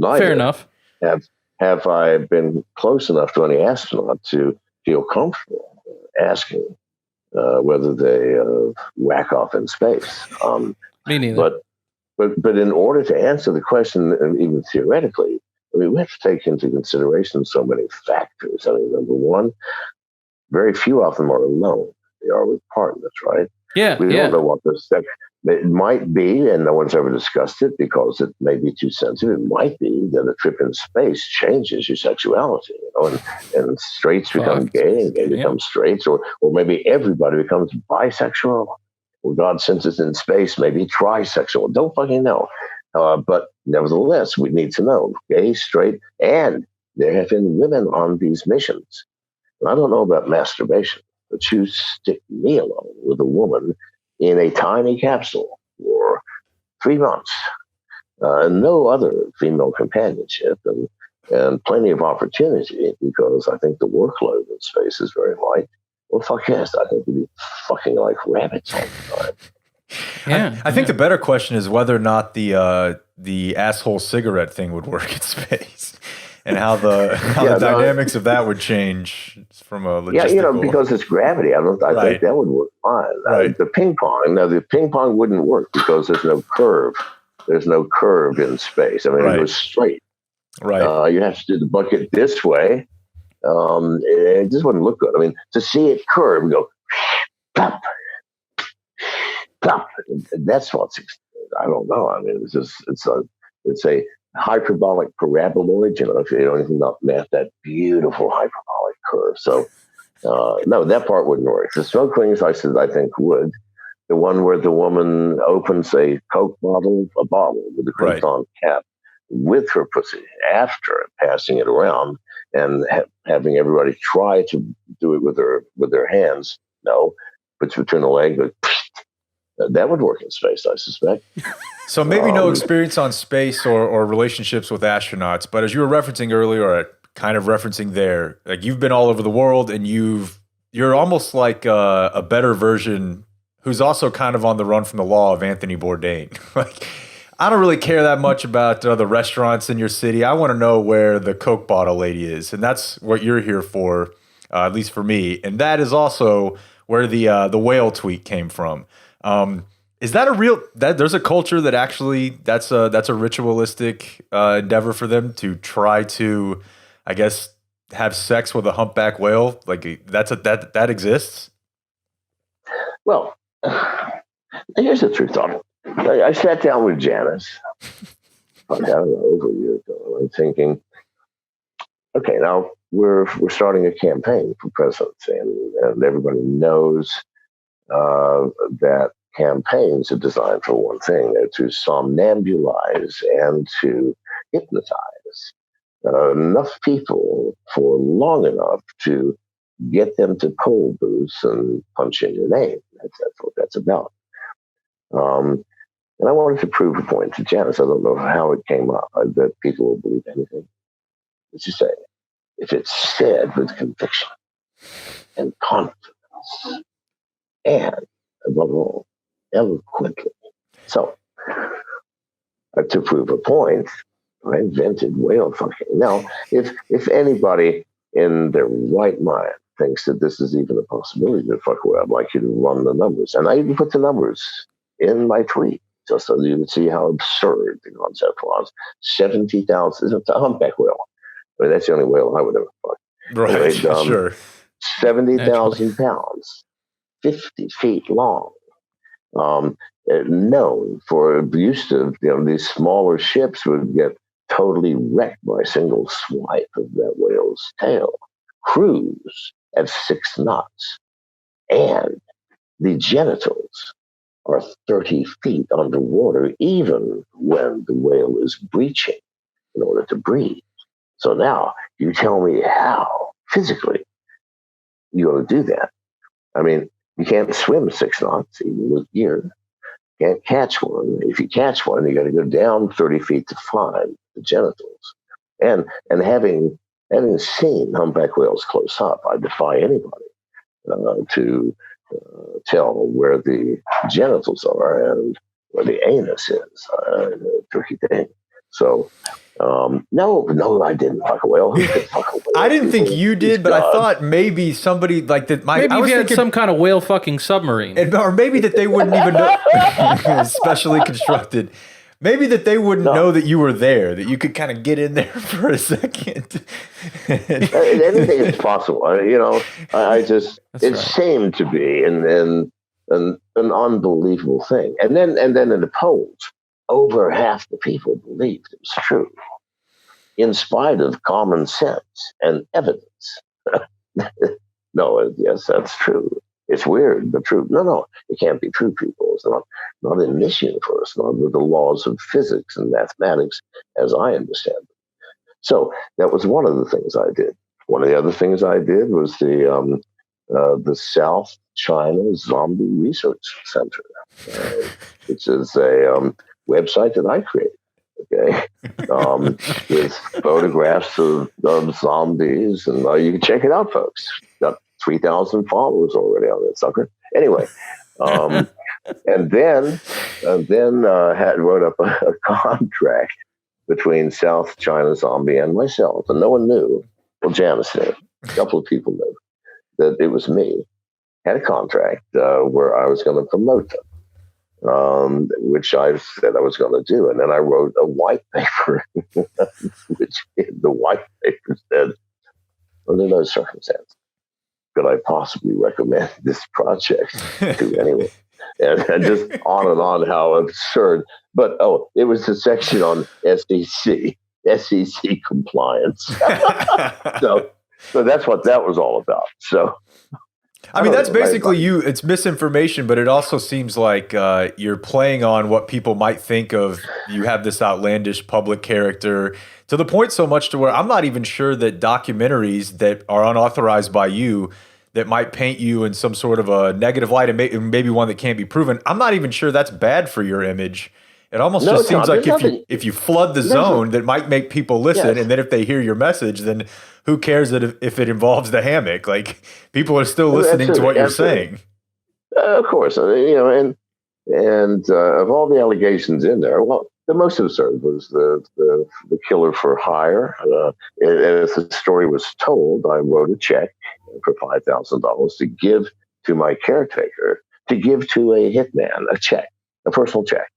Fair enough. Have I been close enough to any astronaut to feel comfortable asking whether they whack off in space? Me neither. But in order to answer the question, even theoretically, we have to take into consideration so many factors. I mean, number one, very few of them are alone. They are with partners, right? Yeah. We don't know what the sex. It might be, and no one's ever discussed it because it may be too sensitive. It might be that a trip in space changes your sexuality, and straights become gay and gay become straights, or maybe everybody becomes bisexual. Or God sends us in space, maybe trisexual. Don't fucking know. But nevertheless, we need to know gay, straight, and there have been women on these missions. And I don't know about masturbation, but you stick me alone with a woman in a tiny capsule for 3 months, no other female companionship, and plenty of opportunity because I think the workload in space is very light. Well, fuck yes, I think we'd be fucking like rabbits all the time. Yeah, I think the better question is whether or not the asshole cigarette thing would work in space, and how the dynamics of that would change from a logistical. Yeah, because it's gravity. I think that would work fine. Right. The ping pong wouldn't work because there's no curve. There's no curve in space. I mean, it goes straight. Right. You have to do the bucket this way. It just wouldn't look good. I mean, to see it curve, go plop, plop. That's what's. I don't know. I mean, it's a hyperbolic paraboloid. If you know anything about math, that beautiful hyperbolic curve. So, no, that part wouldn't work. The smoke rings, I think would. The one where the woman opens a Coke bottle, a bottle with the Krypton cap, with her pussy after passing it around and having everybody try to do it with their hands. No, puts between the leg, goes, That would work in space, I suspect. So maybe no experience on space or relationships with astronauts, but as you were referencing earlier, or kind of referencing there, like you've been all over the world, and you're almost like a better version who's also kind of on the run from the law of Anthony Bourdain. Like, I don't really care that much about the restaurants in your city. I want to know where the Coke bottle lady is, and that's what you're here for, at least for me. And that is also where the whale tweet came from. Is that a real? There's a culture that actually that's a ritualistic endeavor for them to try to, I guess, have sex with a humpback whale? Like that exists? Well, here's the truth on it. I sat down with Janice, I don't know, over a year ago. I'm thinking, okay, now we're starting a campaign for presidency, and everybody knows that campaigns are designed for one thing: they're to somnambulize and to hypnotize enough people for long enough to get them to cold booths and punch in your name. That's what that's about. And I wanted to prove a point to Janice. I don't know how it came up, that people will believe anything. Let's just say, if it's said with conviction and confidence, and above all, eloquently. So, to prove a point, I invented whale fucking. Now, if anybody in their right mind thinks that this is even a possibility to fuck a whale, I'd like you to run the numbers. And I even put the numbers in my tweet, just so you can see how absurd the concept was. 70,000, it's a humpback whale. I mean, that's the only whale I would ever fuck. Right, Anyway, sure. 70,000 pounds, 50 feet long. Known for use of, these smaller ships would get totally wrecked by a single swipe of that whale's tail. Cruise at 6 knots. And the genitals are 30 feet underwater, even when the whale is breaching in order to breathe. So now you tell me how physically you're going to do that. I mean, you can't swim 6 knots, even with gear. You can't catch one. If you catch one, you got to go down 30 feet to find the genitals. And having seen humpback whales close up, I defy anybody to tell where the genitals are and where the anus is. Tricky thing. So, no, I didn't fuck a whale. Who could fuck a whale? I didn't think you did, but I thought maybe somebody like that. Maybe you had some kind of whale fucking submarine, or maybe that they wouldn't even know. Specially constructed. Maybe that they wouldn't know that you were there, that you could kind of get in there for a second. Anything is possible. I just, it seemed to be an unbelievable thing. And then in the polls, over half the people believed it was true, in spite of common sense and evidence. No, yes, that's true. It's weird, but true. No, it can't be true, people. It's not in this universe, not with the laws of physics and mathematics as I understand them. So that was one of the things I did. One of the other things I did was the South China Zombie Research Center, which is a website that I created. Okay, with photographs of zombies, and you can check it out, folks. Got 3,000 followers already on that sucker. Anyway, and then wrote up a contract between South China Zombie and myself, and no one knew. Well, Janice knew. A couple of people knew that it was me. Had a contract where I was going to promote them, which I said I was going to do, and then I wrote a white paper, which the white paper said, under no circumstance could I possibly recommend this project to anyone. And just on how absurd. But, it was a section on SEC compliance. So that's what that was all about. So, I mean, that's basically you. It's misinformation, but it also seems like you're playing on what people might think of. You have this outlandish public character to the point so much to where I'm not even sure that documentaries that are unauthorized by you, that might paint you in some sort of a negative light and maybe one that can't be proven. I'm not even sure that's bad for your image. It almost just seems like if you flood the zone, that might make people listen, and then if they hear your message, then who cares if it involves the hammock? Like, people are still listening to what you're saying. Of course, and of all the allegations in there, well, the most absurd was the killer for hire. As the story was told, I wrote a check for $5,000 to give to my caretaker, to give to a hitman, a personal check.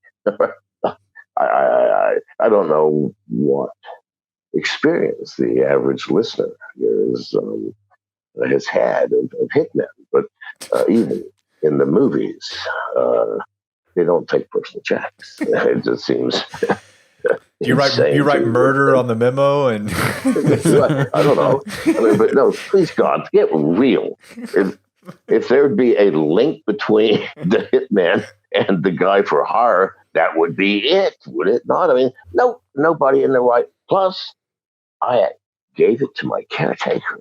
I don't know what experience the average listener has had of hitmen, but even in the movies, they don't take personal checks. It just seems. You write murder on the memo, and I don't know. But no, please God, get real. If there would be a link between the hitman and the guy for hire, that would be it, would it not? No, nobody in the right. Plus, I gave it to my caretaker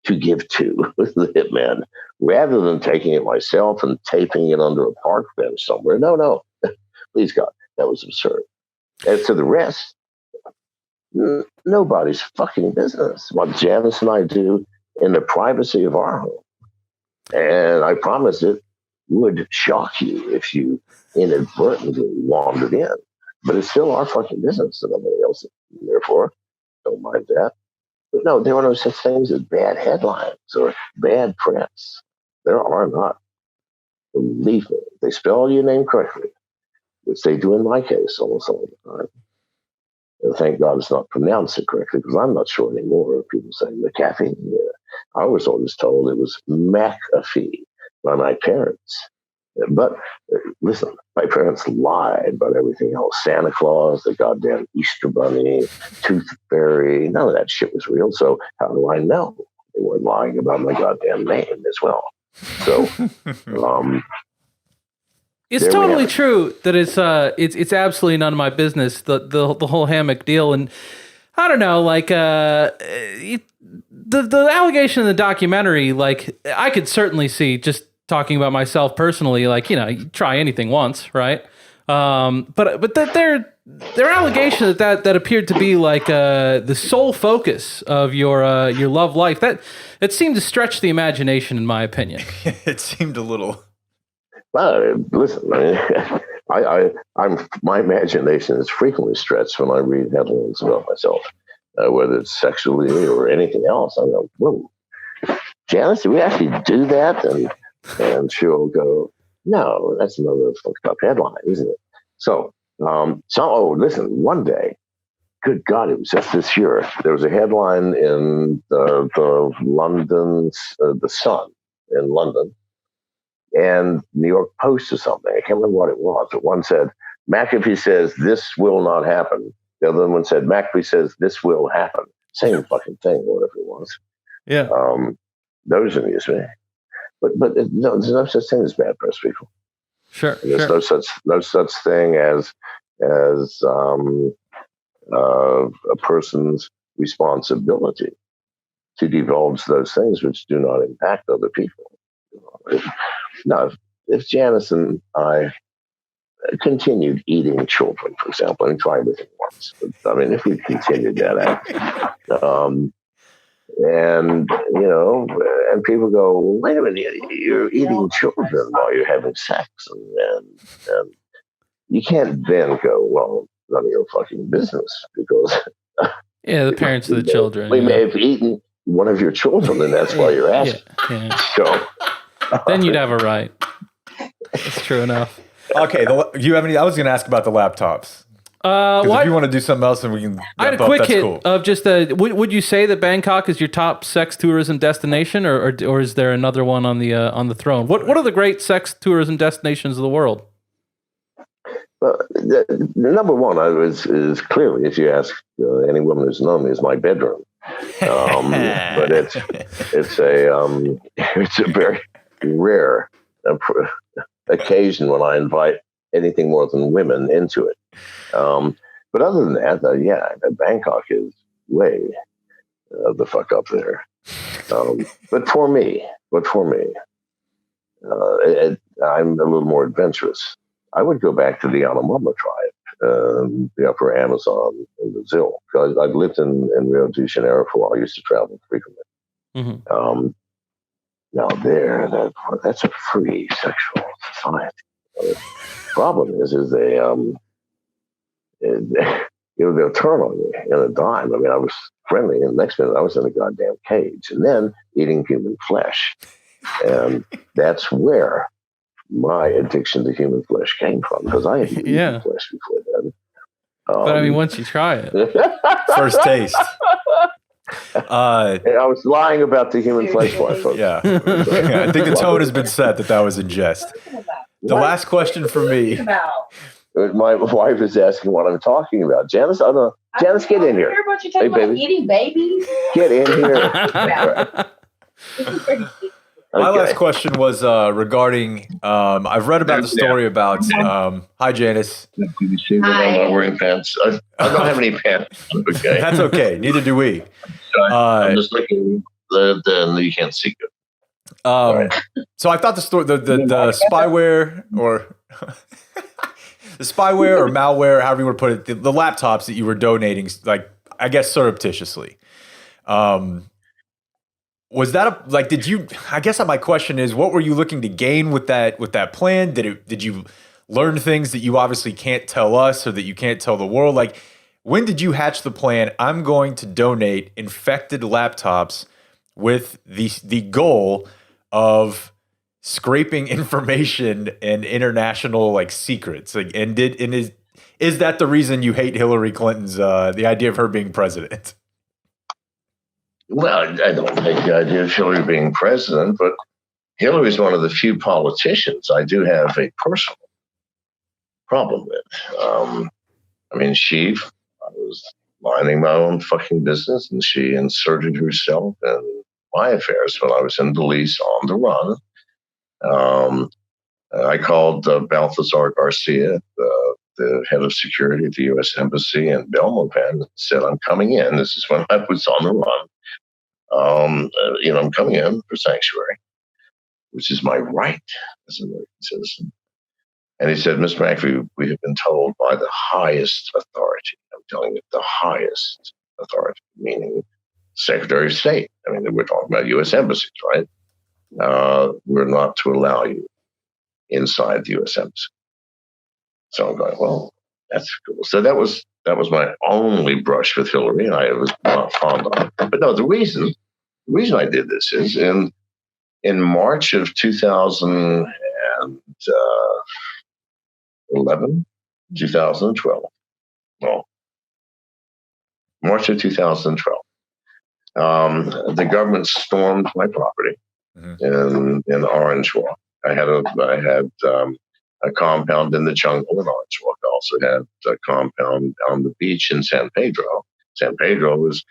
to give to the hitman rather than taking it myself and taping it under a park bench somewhere. No. Please God, that was absurd. As to the rest, nobody's fucking business what Janice and I do in the privacy of our home. And I promise it would shock you if you inadvertently wandered in. But it's still our fucking business and nobody else. Therefore, don't mind that. But no, there are no such things as bad headlines or bad press. There are not. Believe me, they spell your name correctly, which they do in my case almost all the time. And thank God it's not pronounced it correctly, because I'm not sure anymore. People say McAfee. Yeah. I was always told it was McAfee by my parents. But listen, my parents lied about everything else. Santa Claus, the goddamn Easter Bunny, Tooth Fairy, none of that shit was real. So how do I know they weren't lying about my goddamn name as well? So it's totally true that it's absolutely none of my business, the whole hammock deal. And I don't know, like the allegation in the documentary, like I could certainly see, just talking about myself personally, like, you try anything once, right? But their allegation that appeared to be like the sole focus of your love life, that it seemed to stretch the imagination, in my opinion. It seemed a little. Well, listen, my imagination is frequently stretched when I read headlines about myself, whether it's sexually or anything else. I go, whoa, Janice, did we actually do that? And she'll go, no, that's another fucked up headline, isn't it? So, listen, one day, good God, it was just this year, there was a headline in the London's, the Sun in London, and New York Post or something. I can't remember what it was. But one said, McAfee says this will not happen. The other one said, McAfee says this will happen. Same fucking thing, whatever it was. Yeah. Those amuse me. But no, there's no such thing as bad press, people. Sure. There's no such thing as a person's responsibility to divulge those things which do not impact other people. If Janice and I continued eating children, for example, and try everything once, but, if we continued that act, and people go, wait a minute, you're eating children while you're having sex, and you can't then go, well, none of your fucking business, because the parents of the children. We may have eaten one of your children, and that's why you're asking. Yeah. So then you'd have a right. That's true enough. Okay, do you have any? I was going to ask about the laptops. If you want to do something else, then we can. I had a quick hit of just would you say that Bangkok is your top sex tourism destination, or is there another one on the throne? What are the great sex tourism destinations of the world? Well, the number one is clearly, if you ask any woman who's known me, is my bedroom. But it's a very rare occasion when I invite anything more than women into it. But other than that, Bangkok is way the fuck up there. But for me, But for me, I'm a little more adventurous. I would go back to the Yanomama tribe, the upper Amazon in Brazil. Because I've lived in Rio de Janeiro for a while. I used to travel frequently. Mm-hmm. Now that's a free sexual society. The problem is they they'll turn on me in a dime. I mean, I was friendly, and the next minute I was in a goddamn cage, and then eating human flesh, and that's where my addiction to human flesh came from, because I had eaten flesh before then. But I mean, once you try it, first taste. I was lying about the human flesh part, folks. Yeah. I think the tone has been set that was in jest. The last question for me. My wife is asking what I'm talking about. Janice, I don't know. Janice, get in here. Hey, baby. Eating babies? Get in here. My last question was regarding, I've read about the story about, hi, Janice. You see that I'm not wearing pants? I don't have any pants. Okay. That's okay. Neither do we. I'm just looking, then you can't see good. Right. So I thought the story, the spyware or the spyware or malware, however you want to put it, the laptops that you were donating, like, I guess surreptitiously. Was that did you, I guess my question is, what were you looking to gain with that plan? Did you learn things that you obviously can't tell us or that you can't tell the world? Like, when did you hatch the plan? I'm going to donate infected laptops with the goal of scraping information and international secrets. Is that the reason you hate Hillary Clinton's the idea of her being president? Well, I don't hate the idea of Hillary being president, but Hillary is one of the few politicians I do have a personal problem with. I was minding my own fucking business, and she inserted herself in my affairs when I was in Belize on the run. I called Balthazar Garcia, the head of security at the U.S. Embassy in Belmopan, and said, I'm coming in. This is when I was on the run. I'm coming in for sanctuary, which is my right as an American citizen. And he said, Mr. McAfee, we have been told by the highest authority, I'm telling you, the highest authority, meaning Secretary of State. I mean, we're talking about U.S. embassies, right? We're not to allow you inside the U.S. embassy. So I'm going, well, that's cool. So that was my only brush with Hillary, and I was not fond of it. But no, the reason I did this is in March of 2012. Well, March of 2012. The government stormed my property in Orange Walk. I had a compound in the jungle in Orange Walk. I also had a compound on the beach in San Pedro. San Pedro was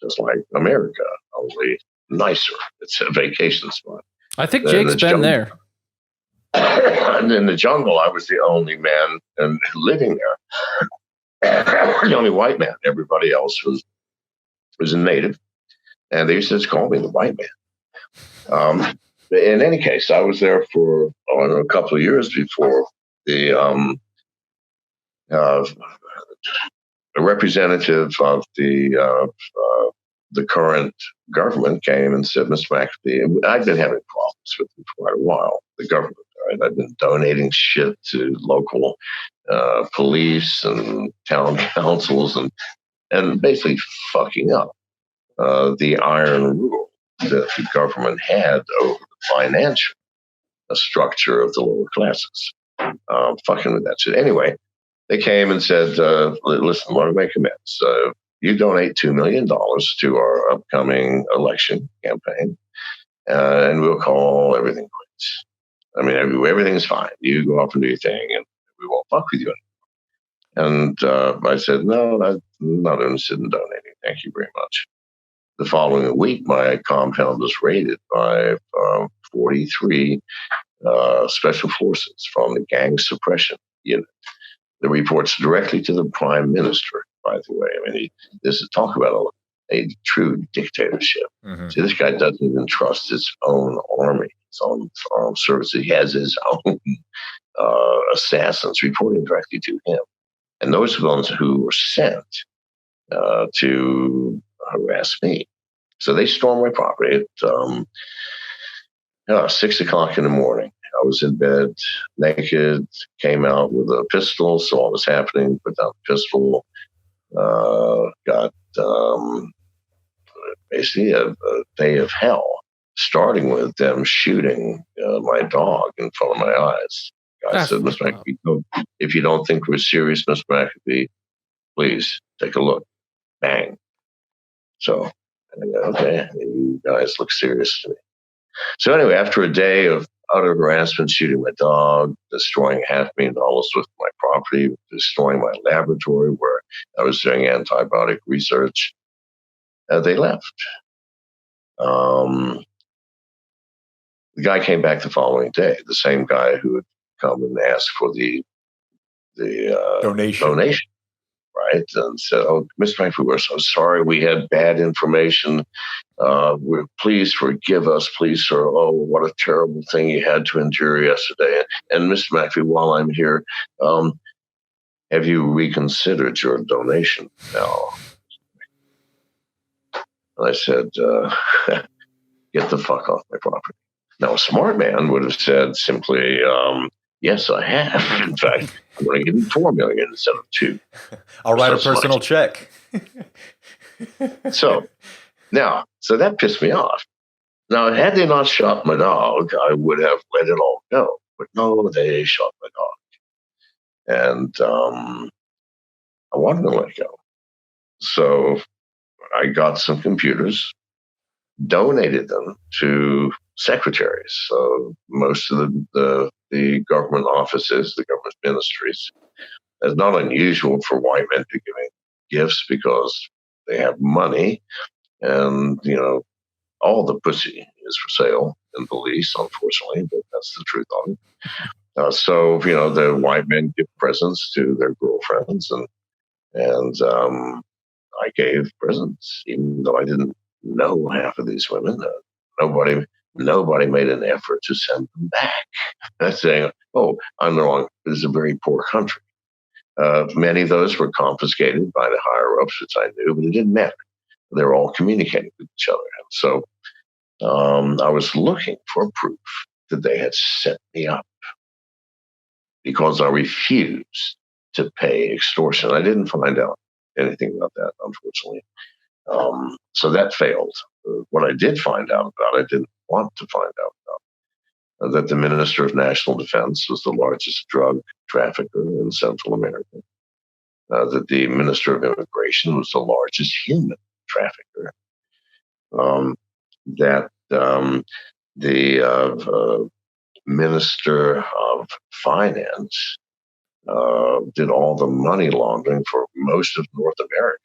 just like America, only nicer. It's a vacation spot. I think Jake's been there. And in the jungle, I was the only man living there. The only white man. Everybody else was a native. And they used to just call me the white man. In any case, I was there for a couple of years before the representative of the current government came and said, Mr. McAfee, I've been having problems with him for quite a while, the government. Right? I've been donating shit to local police and town councils and basically fucking up the iron rule that the government had over the financial structure of the lower classes. Fucking with that shit. Anyway, they came and said, listen, what do we make amends? You donate $2 million to our upcoming election campaign, and we'll call everything quits. I mean, everything's fine. You go off and do your thing, and we won't fuck with you anymore. And I said, no, I'm not interested in donating. Thank you very much. The following week, my compound was raided by 43 special forces from the gang suppression unit. The reports directly to the prime minister, by the way. I mean, this is talk about a true dictatorship. Mm-hmm. See, this guy doesn't even trust his own army, his own armed services. He has his own assassins reporting directly to him. And those are the ones who were sent to harass me. So they stormed my property at 6 o'clock in the morning. I was in bed, naked, came out with a pistol, saw what was happening, put down the pistol, got basically a day of hell, starting with them shooting my dog in front of my eyes. I said, Mr. McAfee, if you don't think we're serious, Mr. McAfee, please take a look. Bang. So, okay, you guys look serious to me. So anyway, after a day of utter harassment, shooting my dog, destroying $500,000 worth of my property, destroying my laboratory where I was doing antibiotic research, they left. The guy came back the following day, the same guy who had come and asked for the donation. Right? And said, oh, Mr. McAfee, we're so sorry. We had bad information. Please forgive us, please, sir. Oh, what a terrible thing you had to endure yesterday. And Mr. McAfee, while I'm here, have you reconsidered your donation now? And I said, get the fuck off my property. Now, a smart man would have said simply, yes, I have. In fact, I'm going to give you $4 million instead of $2 million. I'll write a personal check. So that pissed me off. Now, had they not shot my dog, I would have let it all go. But no, they shot my dog. And I wanted to let it go. So I got some computers, donated them to secretaries. So most of the government offices, the government ministries. It's not unusual for white men to be giving gifts because they have money, and all the pussy is for sale in police, unfortunately, but that's the truth of it. So the white men give presents to their girlfriends, and I gave presents, even though I didn't know half of these women. Nobody made an effort to send them back. That's saying, oh, I'm wrong. This is a very poor country. Many of those were confiscated by the higher ups, which I knew, but it didn't matter. They were all communicating with each other. And so I was looking for proof that they had set me up because I refused to pay extortion. I didn't find out anything about that, unfortunately. So that failed. What I did find out about, I didn't want to find out about, that the Minister of National Defense was the largest drug trafficker in Central America, that the Minister of Immigration was the largest human trafficker, that the Minister of Finance did all the money laundering for most of North America.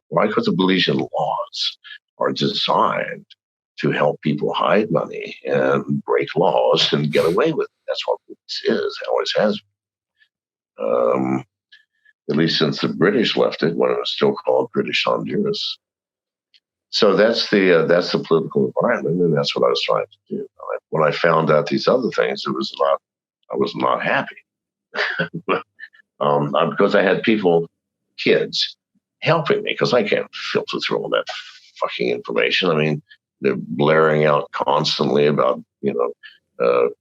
Why? Because the Belizean laws are designed to help people hide money and break laws and get away with it. That's what police is, always has been. At least since the British left it, when it was still called British Honduras. So that's the political environment, and that's what I was trying to do. When I found out these other things, I was not happy. Because I had kids, helping me, because I can't filter through all that fucking information. I mean, they're blaring out constantly about,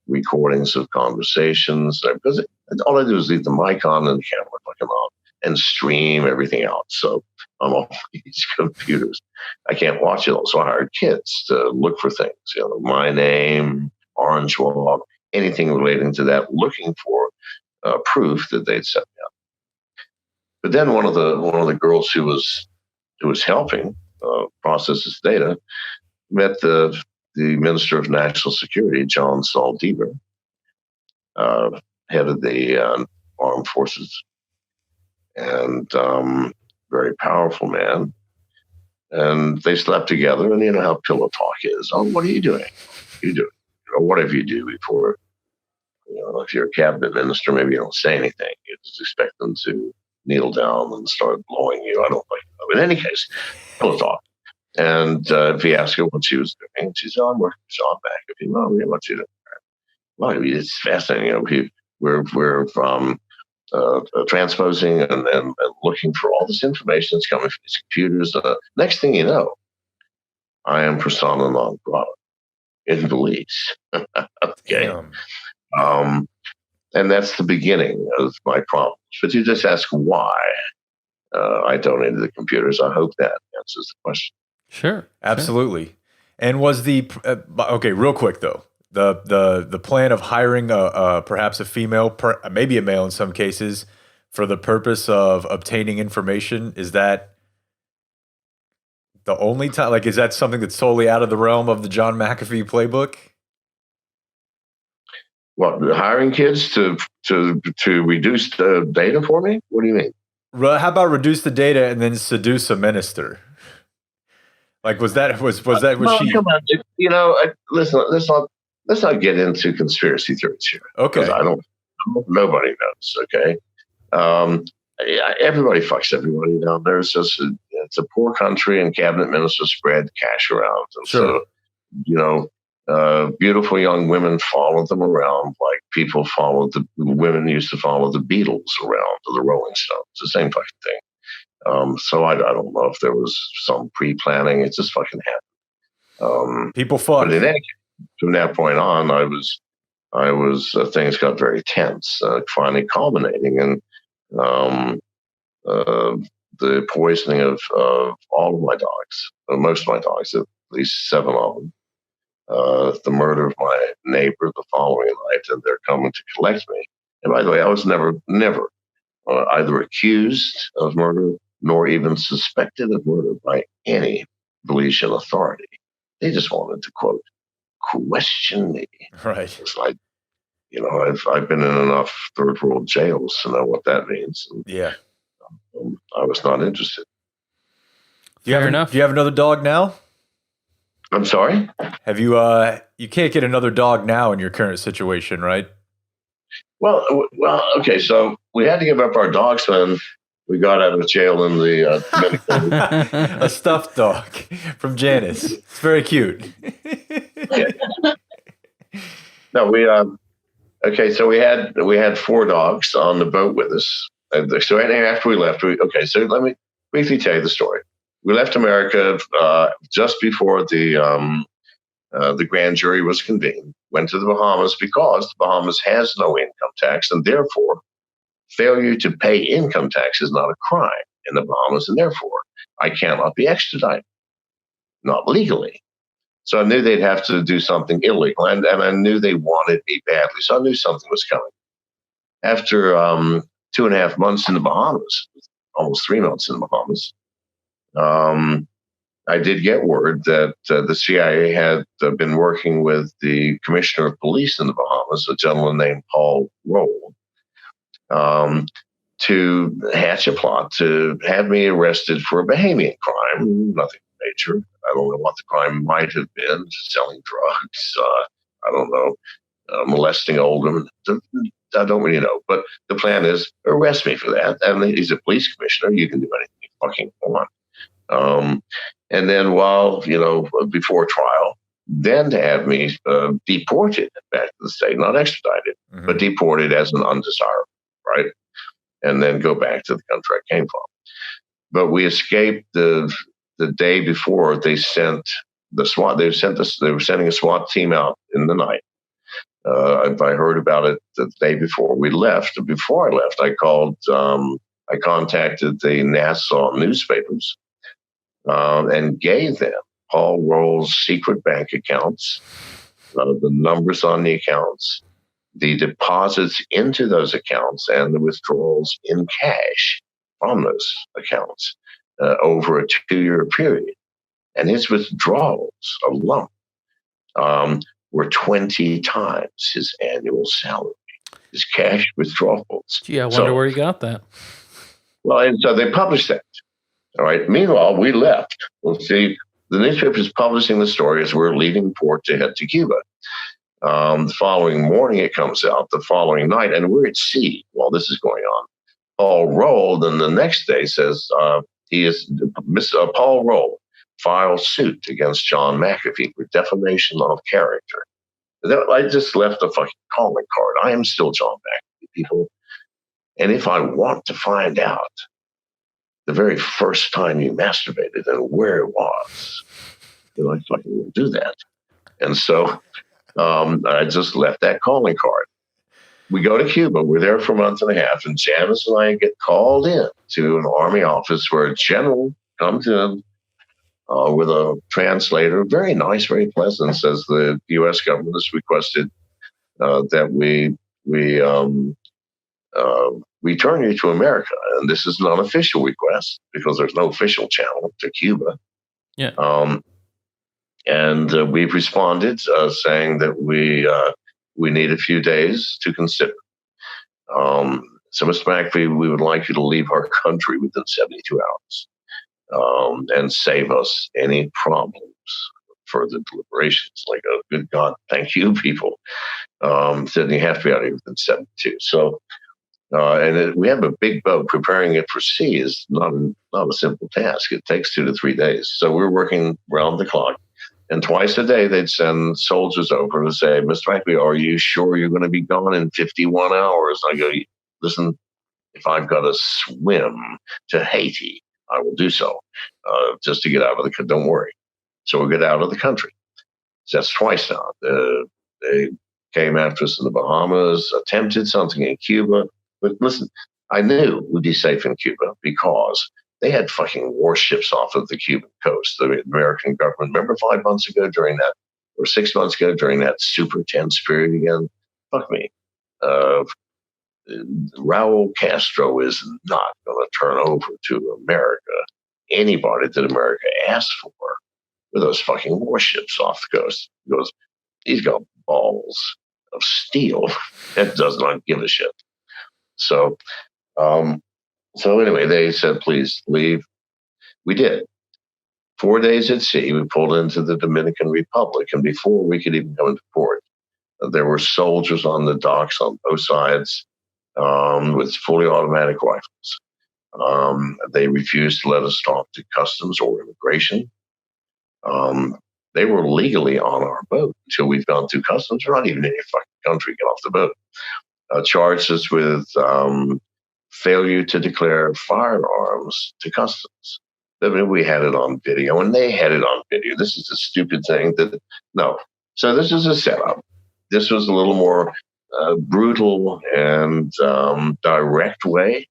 recordings of conversations. Because all I do is leave the mic on and the camera fucking on and stream everything out. So I'm on these computers. I can't watch it all. So I hired kids to look for things, my name, Orange Walk, anything relating to that, looking for proof that they'd set me up. But then one of the girls who was helping process this data met the Minister of National Security, John Saldivar, head of the armed forces, and very powerful man. And they slept together, and you know how pillow talk is. Oh, what are you doing? Whatever you do before, if you're a cabinet minister, maybe you don't say anything. You just expect them to kneel down and start blowing you. I don't like that. In any case, pillow talk. And if he asked her what she was doing, she said, I'm working for John McAfee. Well, what you doing? Well, it's fascinating. We're transposing and looking for all this information that's coming from these computers. Next thing you know, I am persona non grata in Belize. Okay. And that's the beginning of my problems. But you just ask why I donated the computers. I hope that answers the question. Sure. Absolutely. Sure. And was the okay, real quick though, the plan of hiring perhaps a female, maybe a male in some cases, for the purpose of obtaining information, is that the only time? Like, is that something that's solely out of the realm of the John McAfee playbook? What, hiring kids to reduce the data for me? What do you mean? How about reduce the data and then seduce a minister? Like, was she? Come on, listen. Let's not get into conspiracy theories here. Okay. Nobody knows. Okay. Everybody fucks everybody down there. It's a poor country, and cabinet ministers spread cash around, and sure. So beautiful young women follow them around like people women used to follow the Beatles around, or the Rolling Stones. The same fucking thing. So I don't know if there was some pre-planning. It just fucking happened. People fuck. But from that point on, I was things got very tense, finally culminating in the poisoning of all of my dogs, most of my dogs, at least 7 of them. The murder of my neighbor the following night, and they're coming to collect me. And by the way, I was never either accused of murder nor even suspected of murder by any Belizean authority. They just wanted to, quote, question me. Right. It's like, I've been in enough third world jails to know what that means. And, yeah. I was not interested. Fair enough. Do you have another dog now? I'm sorry? Have you, you can't get another dog now in your current situation, right? Well, okay. So we had to give up our dogs when we got out of jail in the Dominican. A stuffed dog from Janice. It's very cute. No, so we had 4 dogs on the boat with us. So after we left, so let me briefly tell you the story. We left America just before the grand jury was convened, went to the Bahamas because the Bahamas has no income tax, and therefore failure to pay income tax is not a crime in the Bahamas, and therefore I cannot be extradited, not legally. So I knew they'd have to do something illegal, and I knew they wanted me badly, so I knew something was coming. After 2.5 months in the Bahamas, almost 3 months in the Bahamas, I did get word that the CIA had been working with the commissioner of police in the Bahamas, a gentleman named Paul Roll, to hatch a plot to have me arrested for a Bahamian crime, nothing major. I don't know what the crime might have been, selling drugs, I don't know, molesting older women. I don't really know. But the plan is arrest me for that. And he's a police commissioner. You can do anything you fucking want. And then before trial, then to have me deported back to the state, not extradited, but deported as an undesirable, right? And then go back to the country I came from. But we escaped the day before they sent the SWAT. They were sending a SWAT team out in the night. I heard about it the day before we left. Before I left, I contacted the Nassau newspapers and gave them Paul Roll's secret bank accounts, the numbers on the accounts, the deposits into those accounts, and the withdrawals in cash from those accounts over a 2-year period. And his withdrawals alone were 20 times his annual salary, his cash withdrawals. Gee, I wonder where he got that. Well, and so they published that. All right. Meanwhile, we left. Well, see, the newspaper is publishing the story as we're leaving port to head to Cuba. The following morning, it comes out. The following night, and we're at sea while this is going on. Paul Roll, then the next day says he is Paul Roll file suit against John McAfee for defamation of character. I just left a fucking calling card. I am still John McAfee, people. And if I want to find out the very first time you masturbated and where it was, I fucking will do that. And so I just left that calling card. We go to Cuba. We're there for a month and a half, and Janice and I get called in to an Army office where a general comes in with a translator, very nice, very pleasant, says the U.S. government has requested that we return you to America. And this is an unofficial request because there's no official channel to Cuba. Yeah. And we've responded saying that we need a few days to consider. So, Mr. McAfee, we would like you to leave our country within 72 hours and save us any problems for the deliberations. Like, oh, good God, thank you, people. Then you have to be out of here within 72. So, we have a big boat. Preparing it for sea is not a simple task. It takes 2 to 3 days. So we're working round the clock. And twice a day, they'd send soldiers over to say, Mr. McAfee, are you sure you're going to be gone in 51 hours? I go, listen, if I've got to swim to Haiti, I will do so just to get out of the country. Don't worry. So we'll get out of the country. So that's twice now. They came after us in the Bahamas, attempted something in Cuba. But listen, I knew we'd be safe in Cuba because they had fucking warships off of the Cuban coast. The American government, remember 5 months ago during that, or 6 months ago during that super tense period again? Fuck me. Raul Castro is not going to turn over to America anybody that America asked for with those fucking warships off the coast. Because he's got balls of steel and does not give a shit. So anyway, they said, please leave. We did. 4 days at sea, we pulled into the Dominican Republic. And before we could even come into port, there were soldiers on the docks on both sides with fully automatic rifles. They refused to let us talk to customs or immigration. They were legally on our boat until we've gone through customs. We're not even in any fucking country. Get off the boat. Charged us with failure to declare firearms to customs. I mean, we had it on video, and they had it on video. This is a stupid thing no. So this is a setup. This was a little more brutal and direct way.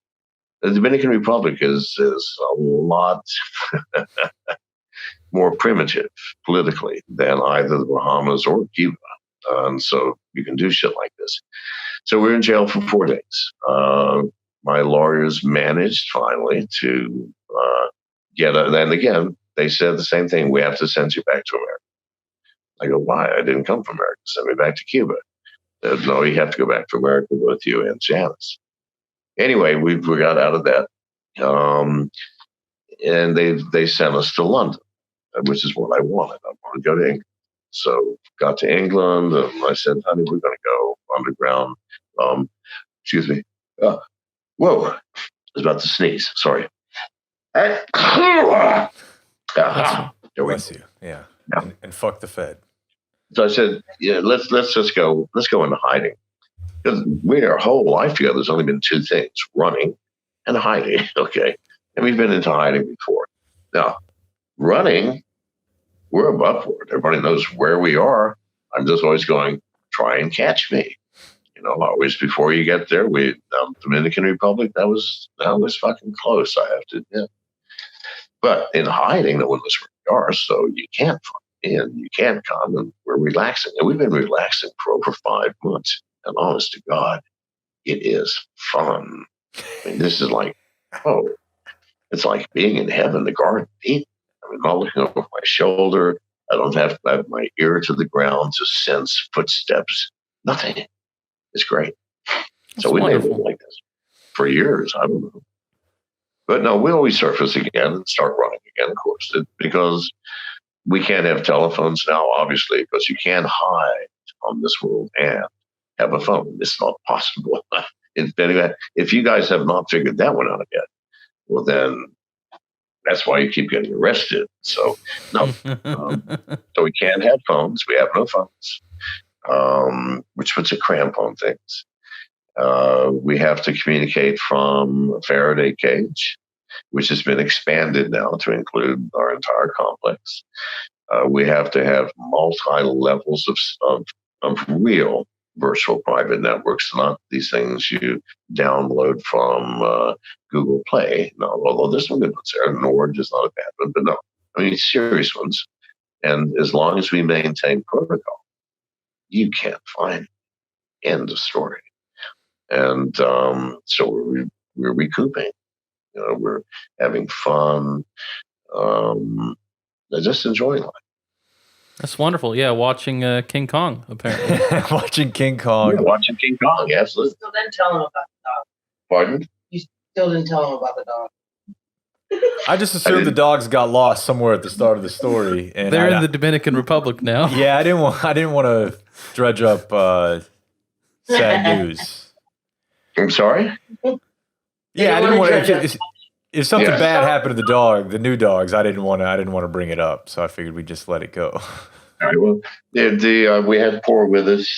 The Dominican Republic is a lot more primitive politically than either the Bahamas or Cuba. And so you can do shit like this. So we're in jail for 4 days. My lawyers managed finally to get and again, they said the same thing. We have to send you back to America. I go, why? I didn't come from America. Send me back to Cuba. No, you have to go back to America, both you and Janice. Anyway, we got out of that. And they sent us to London, which is what I wanted. I wanted to go to England. So got to England, and I said, honey, we're going to go underground. Excuse me. Whoa. I was about to sneeze. Sorry. There we Bless you. Yeah. And fuck the Fed. So I said, yeah, let's just go. Let's go into hiding. Because our whole life together, there's only been 2 things: running and hiding. Okay. And we've been into hiding before. Now, running, we're above board. Everybody knows where we are. I'm just always going, try and catch me. Always before you get there, Dominican Republic, that was fucking close, I have to admit. But in hiding, no one knows where we are, so you can't find me and you can't come, and we're relaxing. And we've been relaxing for over 5 months. And honest to God, it is fun. I mean, this is like, it's like being in heaven, the Garden of Eden. I mean, I'm not looking over my shoulder. I don't have to have my ear to the ground to sense footsteps. Nothing. It's great. So we may live like this for years. I don't know. But no, we'll resurface again and start running again, of course, because we can't have telephones now, obviously, because you can't hide on this world and have a phone. It's not possible. If you guys have not figured that one out yet, well, then That's why you keep getting arrested. So no, so we can't have phones. We have no phones, which puts a cramp on things. We have to communicate from a Faraday cage, which has been expanded now to include our entire complex. We have to have multi-levels of real virtual private networks, not these things you download from Google Play. No, although there's some good ones there. Nord is not a bad one, but no, I mean serious ones. And as long as we maintain protocol, you can't find it. End of story. And so we're recouping. We're having fun. Just enjoying life. That's wonderful. Yeah, watching King Kong, apparently. Watching King Kong. Yeah, watching King Kong, absolutely. You still didn't tell him about the dog. Pardon? You still didn't tell him about the dog. I just assumed the dogs got lost somewhere at the start of the story. And they're in the Dominican Republic now. Yeah, I didn't want to dredge up sad news. I'm sorry? Yeah, I didn't want to. If something bad happened to the dog, the new dogs, I didn't want to bring it up, so I figured we'd just let it go. All right. Well, we had Poor with us